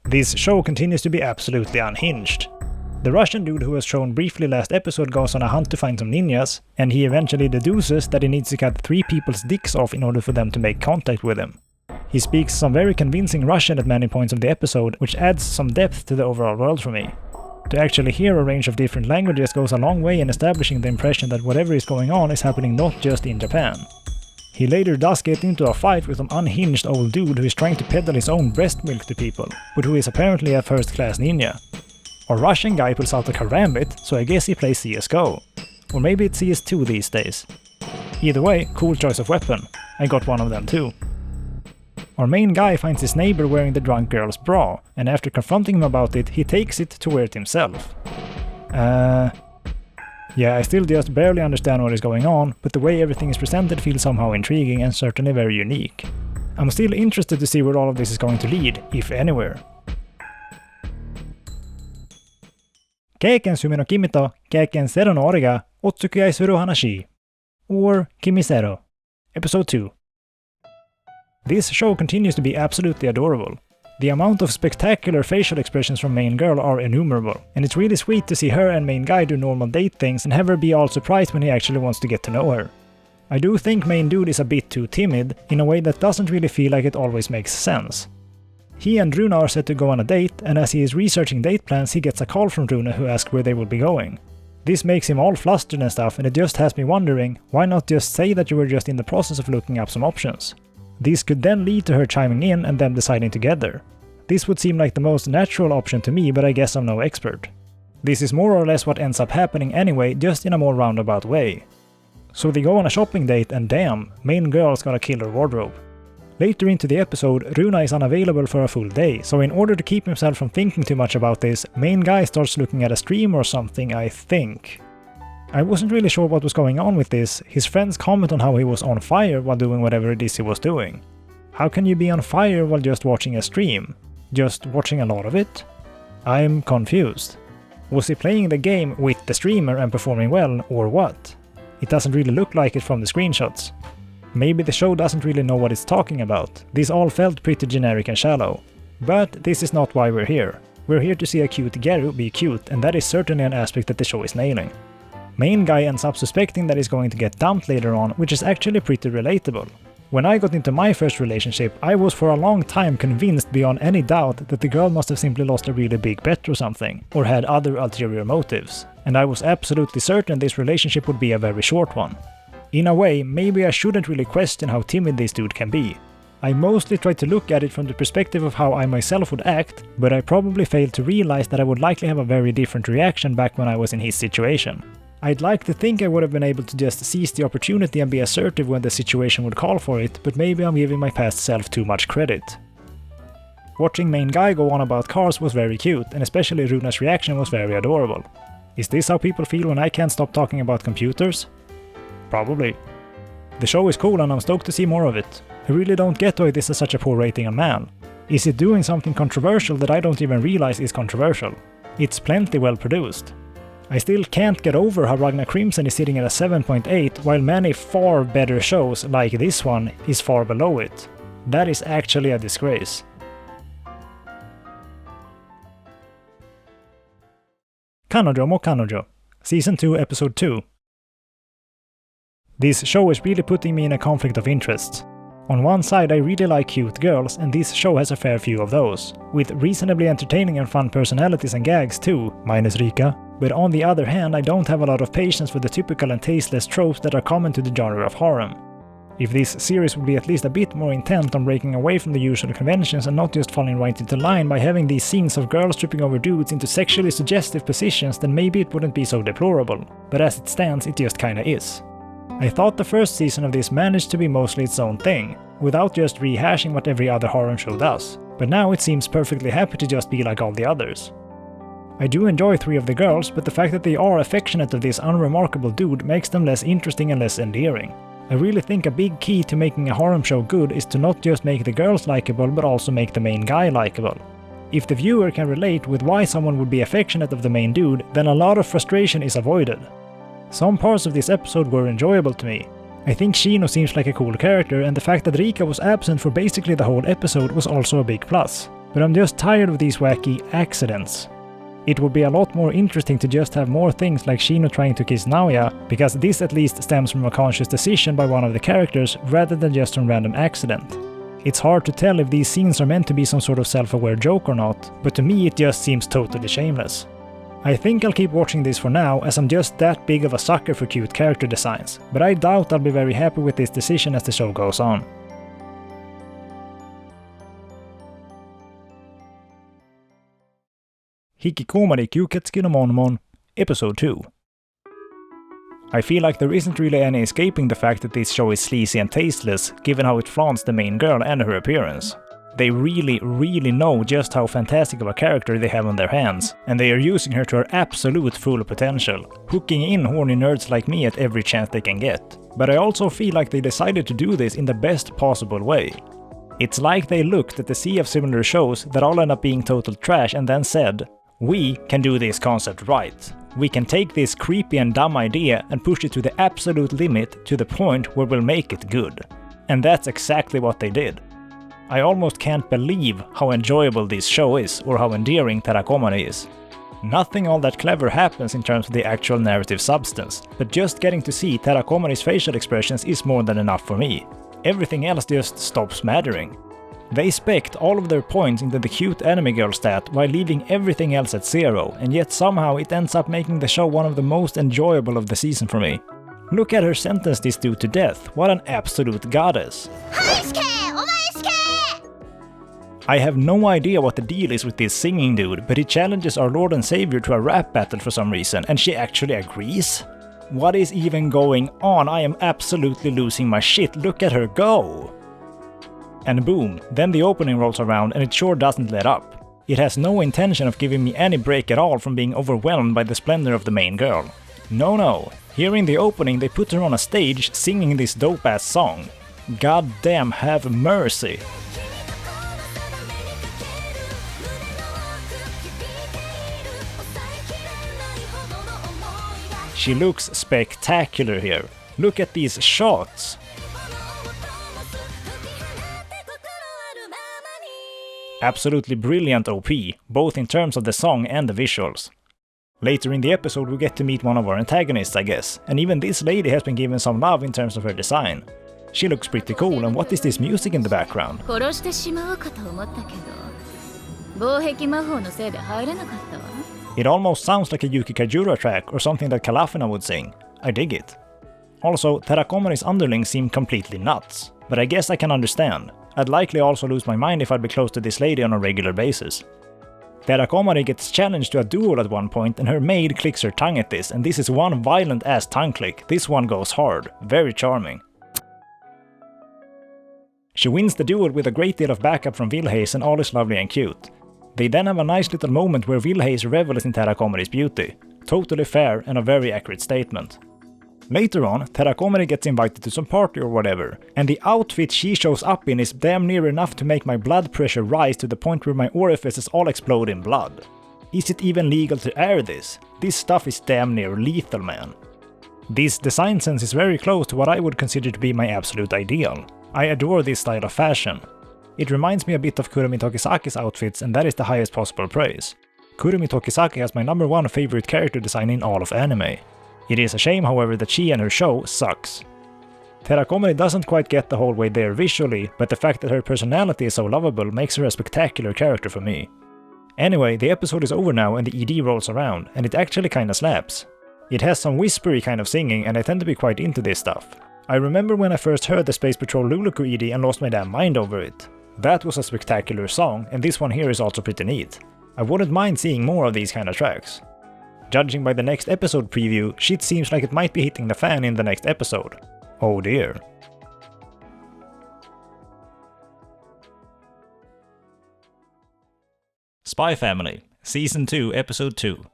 This show continues to be absolutely unhinged. The Russian dude who was shown briefly last episode goes on a hunt to find some ninjas, and he eventually deduces that he needs to cut 3 people's dicks off in order for them to make contact with him. He speaks some very convincing Russian at many points of the episode, which adds some depth to the overall world for me. To actually hear a range of different languages goes a long way in establishing the impression that whatever is going on is happening not just in Japan. He later does get into a fight with some unhinged old dude who is trying to peddle his own breast milk to people, but who is apparently a first-class ninja. Our Russian guy pulls out a karambit, so I guess he plays CSGO. Or maybe it's CS2 these days. Either way, cool choice of weapon. I got one of them too. Our main guy finds his neighbor wearing the drunk girl's bra, and after confronting him about it, he takes it to wear it himself. Yeah, I still just barely understand what is going on, but the way everything is presented feels somehow intriguing and certainly very unique. I'm still interested to see where all of this is going to lead, if anywhere. Keiken sumi no kimi to keiken seru no ore ga otsukui suru hanashi. Or Kimizero, Episode 2. This show continues to be absolutely adorable. The amount of spectacular facial expressions from main girl are innumerable, and it's really sweet to see her and main guy do normal date things and have her be all surprised when he actually wants to get to know her. I do think main dude is a bit too timid, in a way that doesn't really feel like it always makes sense. He and Runa are set to go on a date, and as he is researching date plans he gets a call from Runa who asks where they will be going. This makes him all flustered and stuff, and it just has me wondering, why not just say that you were just in the process of looking up some options? This could then lead to her chiming in and them deciding together. This would seem like the most natural option to me, but I guess I'm no expert. This is more or less what ends up happening anyway, just in a more roundabout way. So they go on a shopping date and damn, main girl's got a killer wardrobe. Later into the episode, Runa is unavailable for a full day, so in order to keep himself from thinking too much about this, main guy starts looking at a stream or something, I think. I wasn't really sure what was going on with this. His friends comment on how he was on fire while doing whatever it is he was doing. How can you be on fire while just watching a stream? Just watching a lot of it? I'm confused. Was he playing the game with the streamer and performing well, or what? It doesn't really look like it from the screenshots. Maybe the show doesn't really know what it's talking about. This all felt pretty generic and shallow. But this is not why we're here. We're here to see a cute Geru be cute, and that is certainly an aspect that the show is nailing. Main guy ends up suspecting that he's going to get dumped later on, which is actually pretty relatable. When I got into my first relationship, I was for a long time convinced beyond any doubt that the girl must have simply lost a really big bet or something, or had other ulterior motives, and I was absolutely certain this relationship would be a very short one. In a way, maybe I shouldn't really question how timid this dude can be. I mostly tried to look at it from the perspective of how I myself would act, but I probably failed to realize that I would likely have a very different reaction back when I was in his situation. I'd like to think I would have been able to just seize the opportunity and be assertive when the situation would call for it, but maybe I'm giving my past self too much credit. Watching main guy go on about cars was very cute, and especially Runa's reaction was very adorable. Is this how people feel when I can't stop talking about computers? Probably. The show is cool and I'm stoked to see more of it. I really don't get why this has such a poor rating on Man. Is it doing something controversial that I don't even realize is controversial? It's plenty well produced. I still can't get over how Ragnar Crimson is sitting at a 7.8 while many far better shows like this one is far below it. That is actually a disgrace. Kanojo mo Kanojo, Season 2 Episode 2. This show is really putting me in a conflict of interests. On one side I really like cute girls, and this show has a fair few of those, with reasonably entertaining and fun personalities and gags too, minus Rika. But on the other hand, I don't have a lot of patience for the typical and tasteless tropes that are common to the genre of harem. If this series would be at least a bit more intent on breaking away from the usual conventions and not just falling right into line by having these scenes of girls tripping over dudes into sexually suggestive positions, then maybe it wouldn't be so deplorable. But as it stands, it just kinda is. I thought the first season of this managed to be mostly its own thing, without just rehashing what every other harem show does. But now it seems perfectly happy to just be like all the others. I do enjoy 3 of the girls, but the fact that they are affectionate of this unremarkable dude makes them less interesting and less endearing. I really think a big key to making a harem show good is to not just make the girls likable, but also make the main guy likable. If the viewer can relate with why someone would be affectionate of the main dude, then a lot of frustration is avoided. Some parts of this episode were enjoyable to me. I think Shino seems like a cool character, and the fact that Rika was absent for basically the whole episode was also a big plus. But I'm just tired of these wacky accidents. It would be a lot more interesting to just have more things like Shino trying to kiss Naoya, because this at least stems from a conscious decision by one of the characters rather than just some random accident. It's hard to tell if these scenes are meant to be some sort of self-aware joke or not, but to me it just seems totally shameless. I think I'll keep watching this for now, as I'm just that big of a sucker for cute character designs, but I doubt I'll be very happy with this decision as the show goes on. Hikikomari Kyuuketsuki no Monmon, Episode 2. I feel like there isn't really any escaping the fact that this show is sleazy and tasteless, given how it flaunts the main girl and her appearance. They really know just how fantastic of a character they have on their hands, and they are using her to her absolute full potential, hooking in horny nerds like me at every chance they can get. But I also feel like they decided to do this in the best possible way. It's like they looked at the sea of similar shows that all end up being total trash and then said, "We can do this concept right. We can take this creepy and dumb idea and push it to the absolute limit to the point where we'll make it good." And that's exactly what they did. I almost can't believe how enjoyable this show is, or how endearing Terakomari is. Nothing all that clever happens in terms of the actual narrative substance, but just getting to see Terakomari's facial expressions is more than enough for me. Everything else just stops mattering. They spect all of their points into the cute anime girl stat while leaving everything else at 0, and yet somehow it ends up making the show one of the most enjoyable of the season for me. Look at her sentence this dude to death, what an absolute goddess. I have no idea what the deal is with this singing dude, but he challenges our Lord and Savior to a rap battle for some reason, and she actually agrees? What is even going on? I am absolutely losing my shit, look at her go! And boom, then the opening rolls around and it sure doesn't let up. It has no intention of giving me any break at all from being overwhelmed by the splendor of the main girl. No, here in the opening they put her on a stage singing this dope-ass song. God damn, have mercy. She looks spectacular here. Look at these shots! Absolutely brilliant OP, both in terms of the song and the visuals. Later in the episode we get to meet one of our antagonists, I guess, and even this lady has been given some love in terms of her design. She looks pretty cool, and what is this music in the background? It almost sounds like a Yuki Kajura track or something that Kalafina would sing. I dig it. Also, Terakomari's underlings seem completely nuts, but I guess I can understand. I'd likely also lose my mind if I'd be close to this lady on a regular basis. Terakomari gets challenged to a duel at one point and her maid clicks her tongue at this, and this is one violent ass tongue click. This one goes hard. Very charming. She wins the duel with a great deal of backup from Vilhais and all is lovely and cute. They then have a nice little moment where Vilhais revels in Terakomari's beauty. Totally fair and a very accurate statement. Later on, Terakomari gets invited to some party or whatever, and the outfit she shows up in is damn near enough to make my blood pressure rise to the point where my orifices all explode in blood. Is it even legal to air this? This stuff is damn near lethal, man. This design sense is very close to what I would consider to be my absolute ideal. I adore this style of fashion. It reminds me a bit of Kurumi Tokisaki's outfits, and that is the highest possible praise. Kurumi Tokisaki has my #1 favorite character design in all of anime. It is a shame, however, that she and her show sucks. Terakomari doesn't quite get the whole way there visually, but the fact that her personality is so lovable makes her a spectacular character for me. Anyway, the episode is over now and the ED rolls around, and it actually kinda slaps. It has some whispery kind of singing, and I tend to be quite into this stuff. I remember when I first heard the Space Patrol Luluku ED and lost my damn mind over it. That was a spectacular song, and this one here is also pretty neat. I wouldn't mind seeing more of these kind of tracks. Judging by the next episode preview, shit seems like it might be hitting the fan in the next episode. Oh dear. Spy Family, Season 2, Episode 2.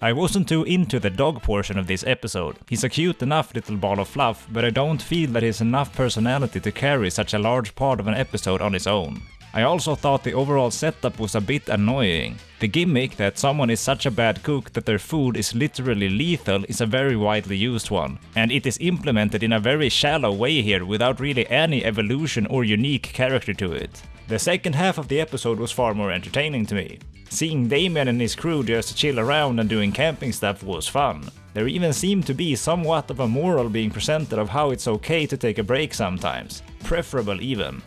I wasn't too into the dog portion of this episode. He's a cute enough little ball of fluff, but I don't feel that he has enough personality to carry such a large part of an episode on his own. I also thought the overall setup was a bit annoying. The gimmick that someone is such a bad cook that their food is literally lethal is a very widely used one, and it is implemented in a very shallow way here without really any evolution or unique character to it. The second half of the episode was far more entertaining to me. Seeing Damien and his crew just chill around and doing camping stuff was fun. There even seemed to be somewhat of a moral being presented of how it's okay to take a break sometimes, preferable even.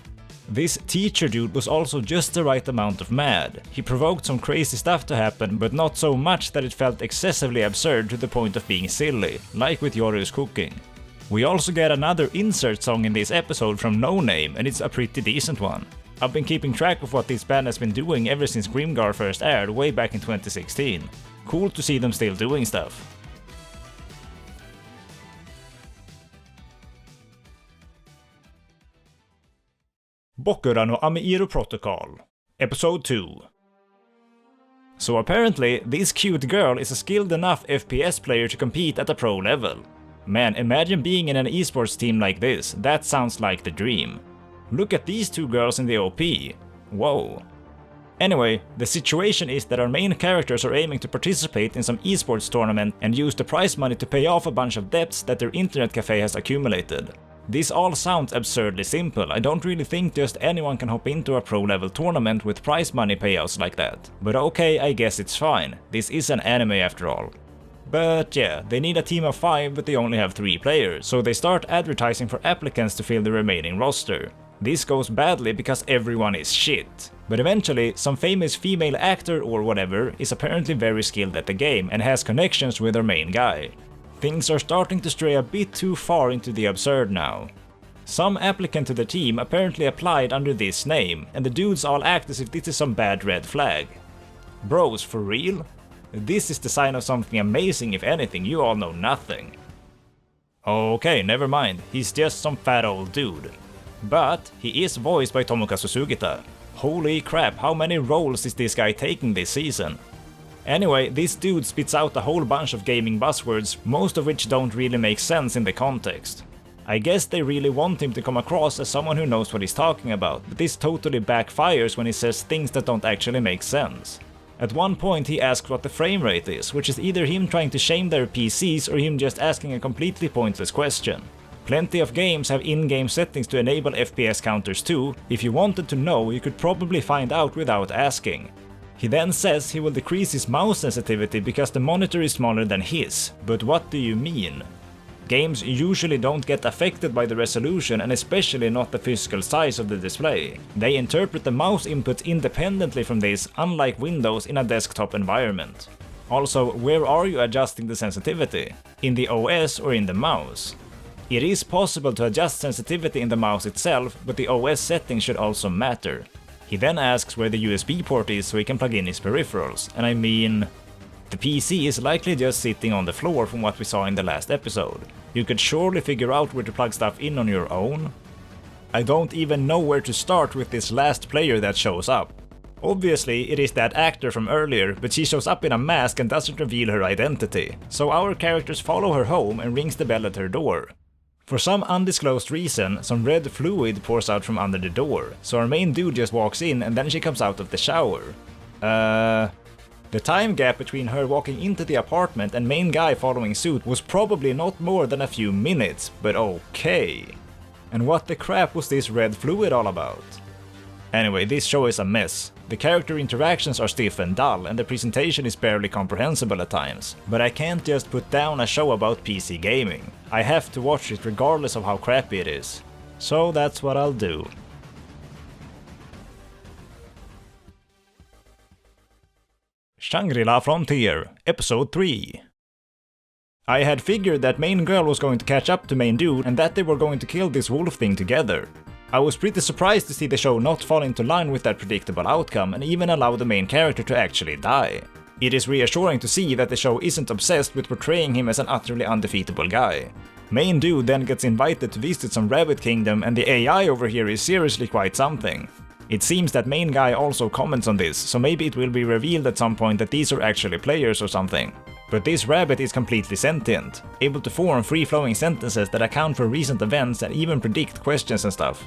This teacher dude was also just the right amount of mad. He provoked some crazy stuff to happen, but not so much that it felt excessively absurd to the point of being silly, like with Yoru's cooking. We also get another insert song in this episode from No Name, and it's a pretty decent one. I've been keeping track of what this band has been doing ever since Grimgar first aired way back in 2016. Cool to see them still doing stuff. Bokura no Ameiro Protocol, Episode 2. So apparently, this cute girl is a skilled enough FPS player to compete at a pro level. Man, imagine being in an esports team like this, that sounds like the dream. Look at these two girls in the OP. Whoa. Anyway, the situation is that our main characters are aiming to participate in some esports tournament and use the prize money to pay off a bunch of debts that their internet cafe has accumulated. This all sounds absurdly simple. I don't really think just anyone can hop into a pro level tournament with prize money payouts like that. But okay, I guess it's fine. This is an anime after all. But yeah, they need a team of 5 but they only have 3 players, so they start advertising for applicants to fill the remaining roster. This goes badly because everyone is shit. But eventually, some famous female actor or whatever is apparently very skilled at the game and has connections with our main guy. Things are starting to stray a bit too far into the absurd now. Some applicant to the team apparently applied under this name, and the dudes all act as if this is some bad red flag. Bros, for real? This is the sign of something amazing. If anything, you all know nothing. Okay, never mind, he's just some fat old dude. But he is voiced by Tomokazu Sugita. Holy crap, how many roles is this guy taking this season? Anyway, this dude spits out a whole bunch of gaming buzzwords, most of which don't really make sense in the context. I guess they really want him to come across as someone who knows what he's talking about, but this totally backfires when he says things that don't actually make sense. At one point he asks what the frame rate is, which is either him trying to shame their PCs or him just asking a completely pointless question. Plenty of games have in-game settings to enable FPS counters too. If you wanted to know, you could probably find out without asking. He then says he will decrease his mouse sensitivity because the monitor is smaller than his. But what do you mean? Games usually don't get affected by the resolution and especially not the physical size of the display. They interpret the mouse inputs independently from this, unlike Windows in a desktop environment. Also, where are you adjusting the sensitivity? In the OS or in the mouse? It is possible to adjust sensitivity in the mouse itself, but the OS settings should also matter. He then asks where the USB port is so he can plug in his peripherals, and I mean... the PC is likely just sitting on the floor from what we saw in the last episode. You could surely figure out where to plug stuff in on your own. I don't even know where to start with this last player that shows up. Obviously it is that actor from earlier, but she shows up in a mask and doesn't reveal her identity. So our characters follow her home and rings the bell at her door. For some undisclosed reason, some red fluid pours out from under the door, so our main dude just walks in and then she comes out of the shower. The time gap between her walking into the apartment and main guy following suit was probably not more than a few minutes, but okay. And what the crap was this red fluid all about? Anyway, this show is a mess. The character interactions are stiff and dull, and the presentation is barely comprehensible at times. But I can't just put down a show about PC gaming. I have to watch it regardless of how crappy it is. So that's what I'll do. Shangri-La Frontier, Episode 3. I had figured that main girl was going to catch up to main dude and that they were going to kill this wolf thing together. I was pretty surprised to see the show not fall into line with that predictable outcome and even allow the main character to actually die. It is reassuring to see that the show isn't obsessed with portraying him as an utterly undefeatable guy. Main dude then gets invited to visit some rabbit kingdom and the AI over here is seriously quite something. It seems that main guy also comments on this, so maybe it will be revealed at some point that these are actually players or something. But this rabbit is completely sentient, able to form free-flowing sentences that account for recent events and even predict questions and stuff.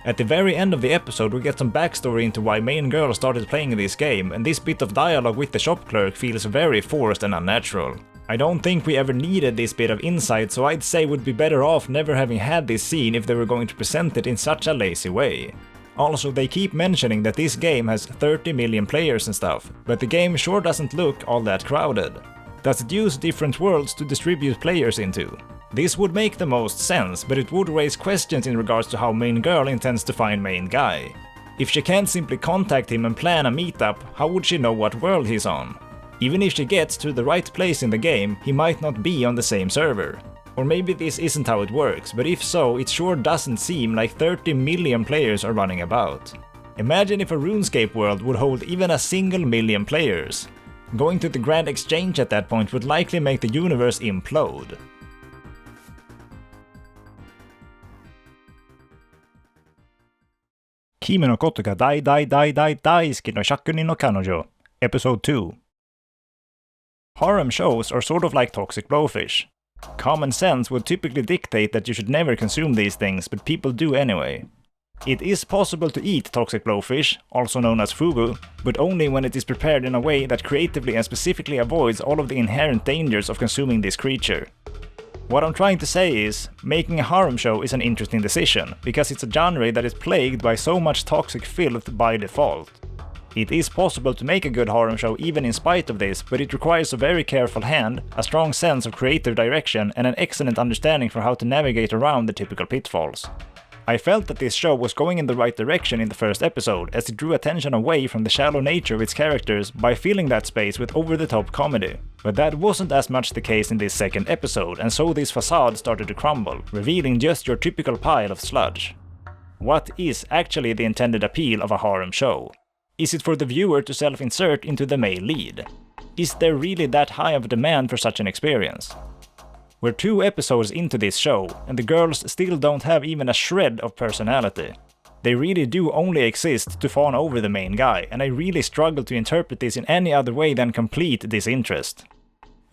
At the very end of the episode we get some backstory into why main girl started playing this game, and this bit of dialogue with the shop clerk feels very forced and unnatural. I don't think we ever needed this bit of insight, so I'd say we'd be better off never having had this scene if they were going to present it in such a lazy way. Also, they keep mentioning that this game has 30 million players and stuff, but the game sure doesn't look all that crowded. Does it use different worlds to distribute players into? This would make the most sense, but it would raise questions in regards to how main girl intends to find main guy. If she can't simply contact him and plan a meetup, how would she know what world he's on? Even if she gets to the right place in the game, he might not be on the same server. Or maybe this isn't how it works, but if so, it sure doesn't seem like 30 million players are running about. Imagine if a RuneScape world would hold even a single million players. Going to the Grand Exchange at that point would likely make the universe implode. Kimi no koto ga dai daisuki no shakunin no kanojo, Episode 2. Harem shows are sort of like toxic blowfish. Common sense would typically dictate that you should never consume these things, but people do anyway. It is possible to eat toxic blowfish, also known as fugu, but only when it is prepared in a way that creatively and specifically avoids all of the inherent dangers of consuming this creature. What I'm trying to say is, making a harem show is an interesting decision, because it's a genre that is plagued by so much toxic filth by default. It is possible to make a good harem show even in spite of this, but it requires a very careful hand, a strong sense of creative direction, and an excellent understanding for how to navigate around the typical pitfalls. I felt that this show was going in the right direction in the first episode, as it drew attention away from the shallow nature of its characters by filling that space with over-the-top comedy. But that wasn't as much the case in this second episode, and so this facade started to crumble, revealing just your typical pile of sludge. What is actually the intended appeal of a harem show? Is it for the viewer to self-insert into the male lead? Is there really that high of a demand for such an experience? We're 2 episodes into this show, and the girls still don't have even a shred of personality. They really do only exist to fawn over the main guy, and I really struggle to interpret this in any other way than complete disinterest.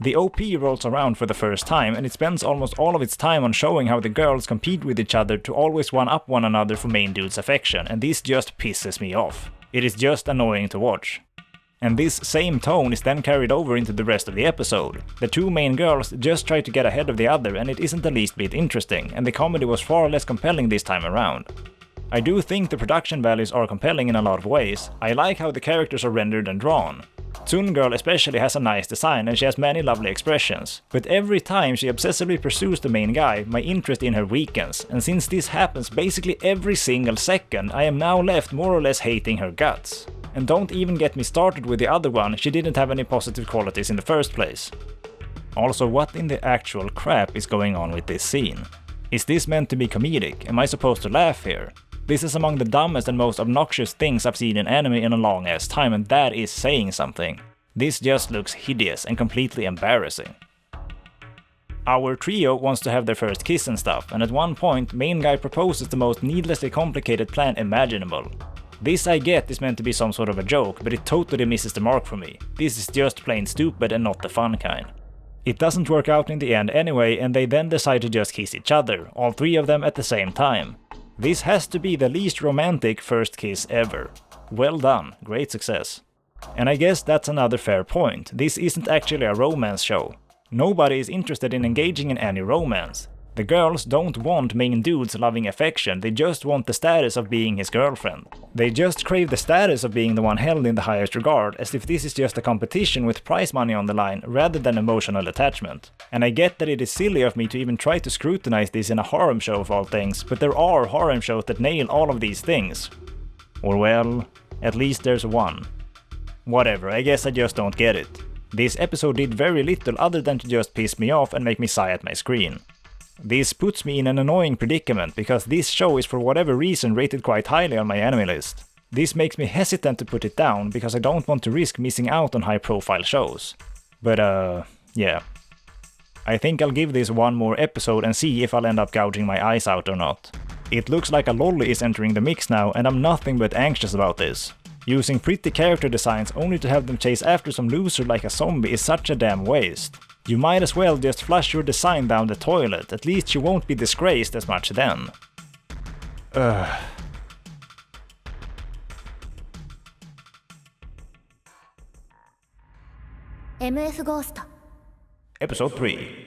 The OP rolls around for the first time, and it spends almost all of its time on showing how the girls compete with each other to always one-up one another for main dude's affection, and this just pisses me off. It is just annoying to watch. And this same tone is then carried over into the rest of the episode. The two main girls just try to get ahead of the other, and it isn't the least bit interesting, and the comedy was far less compelling this time around. I do think the production values are compelling in a lot of ways. I like how the characters are rendered and drawn. Tsun Girl especially has a nice design and she has many lovely expressions, but every time she obsessively pursues the main guy, my interest in her weakens, and since this happens basically every single second, I am now left more or less hating her guts. And don't even get me started with the other one, she didn't have any positive qualities in the first place. Also, what in the actual crap is going on with this scene? Is this meant to be comedic? Am I supposed to laugh here? This is among the dumbest and most obnoxious things I've seen in anime in a long ass time, and that is saying something. This just looks hideous and completely embarrassing. Our trio wants to have their first kiss and stuff, and at one point, main guy proposes the most needlessly complicated plan imaginable. This I get is meant to be some sort of a joke, but it totally misses the mark for me. This is just plain stupid and not the fun kind. It doesn't work out in the end anyway, and they then decide to just kiss each other, all three of them at the same time. This has to be the least romantic first kiss ever. Well done, great success. And I guess that's another fair point, this isn't actually a romance show. Nobody is interested in engaging in any romance. The girls don't want main dude's loving affection, they just want the status of being his girlfriend. They just crave the status of being the one held in the highest regard, as if this is just a competition with prize money on the line rather than emotional attachment. And I get that it is silly of me to even try to scrutinize this in a harem show of all things, but there are harem shows that nail all of these things. Or well, at least there's one. Whatever, I guess I just don't get it. This episode did very little other than to just piss me off and make me sigh at my screen. This puts me in an annoying predicament, because this show is for whatever reason rated quite highly on my anime list. This makes me hesitant to put it down, because I don't want to risk missing out on high profile shows. But yeah. I think I'll give this one more episode and see if I'll end up gouging my eyes out or not. It looks like a lolly is entering the mix now, and I'm nothing but anxious about this. Using pretty character designs only to have them chase after some loser like a zombie is such a damn waste. You might as well just flush your design down the toilet, at least you won't be disgraced as much then. MF Ghost. Episode 3.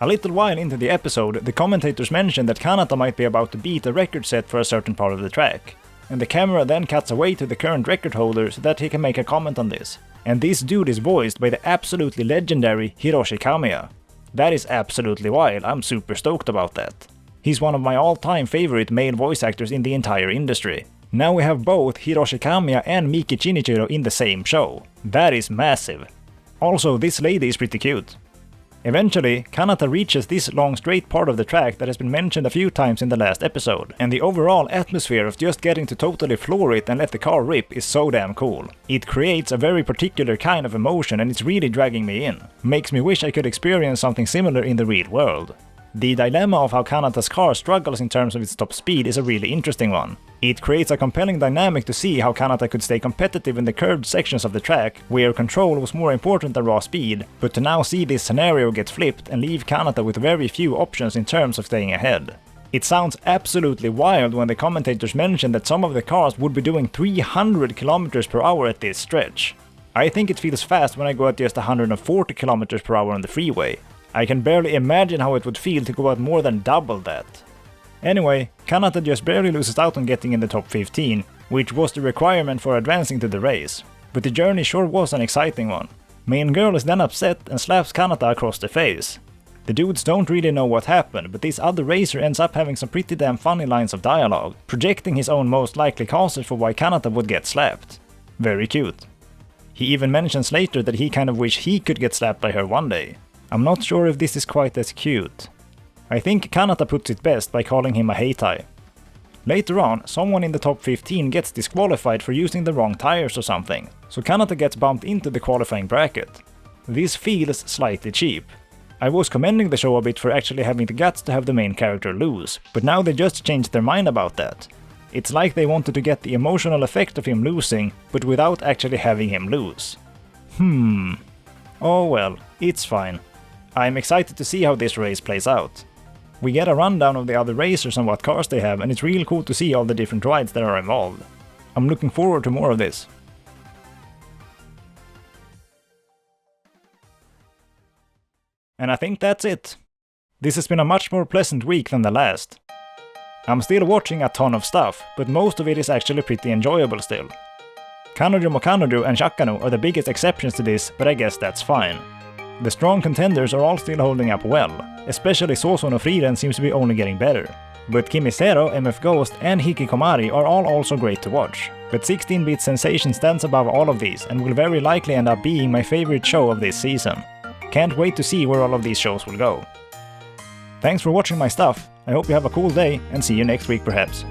A little while into the episode, the commentators mentioned that Kanata might be about to beat a record set for a certain part of the track. And the camera then cuts away to the current record holder so that he can make a comment on this. And this dude is voiced by the absolutely legendary Hiroshi Kamiya. That is absolutely wild, I'm super stoked about that. He's one of my all-time favorite male voice actors in the entire industry. Now we have both Hiroshi Kamiya and Miki Shinichiro in the same show. That is massive. Also, this lady is pretty cute. Eventually, Kanata reaches this long straight part of the track that has been mentioned a few times in the last episode, and the overall atmosphere of just getting to totally floor it and let the car rip is so damn cool. It creates a very particular kind of emotion and it's really dragging me in. Makes me wish I could experience something similar in the real world. The dilemma of how Kanata's car struggles in terms of its top speed is a really interesting one. It creates a compelling dynamic to see how Kanata could stay competitive in the curved sections of the track, where control was more important than raw speed, but to now see this scenario get flipped and leave Kanata with very few options in terms of staying ahead. It sounds absolutely wild when the commentators mention that some of the cars would be doing 300 km per hour at this stretch. I think it feels fast when I go at just 140 km per hour on the freeway. I can barely imagine how it would feel to go at more than double that. Anyway, Kanata just barely loses out on getting in the top 15, which was the requirement for advancing to the race. But the journey sure was an exciting one. Main girl is then upset and slaps Kanata across the face. The dudes don't really know what happened, but this other racer ends up having some pretty damn funny lines of dialogue, projecting his own most likely causes for why Kanata would get slapped. Very cute. He even mentions later that he kind of wish he could get slapped by her one day. I'm not sure if this is quite as cute. I think Kanata puts it best by calling him a heitai. Later on, someone in the top 15 gets disqualified for using the wrong tires or something, so Kanata gets bumped into the qualifying bracket. This feels slightly cheap. I was commending the show a bit for actually having the guts to have the main character lose, but now they just changed their mind about that. It's like they wanted to get the emotional effect of him losing, but without actually having him lose. Oh well, it's fine. I'm excited to see how this race plays out. We get a rundown of the other racers and what cars they have, and it's real cool to see all the different rides that are involved. I'm looking forward to more of this. And I think that's it. This has been a much more pleasant week than the last. I'm still watching a ton of stuff, but most of it is actually pretty enjoyable still. Kanojo and Hyakkano are the biggest exceptions to this, but I guess that's fine. The strong contenders are all still holding up well, especially Sousou no Frieren seems to be only getting better. But Kimizero, MF Ghost and Hikikomari are all also great to watch. But 16-bit Sensation stands above all of these and will very likely end up being my favorite show of this season. Can't wait to see where all of these shows will go. Thanks for watching my stuff, I hope you have a cool day and see you next week perhaps.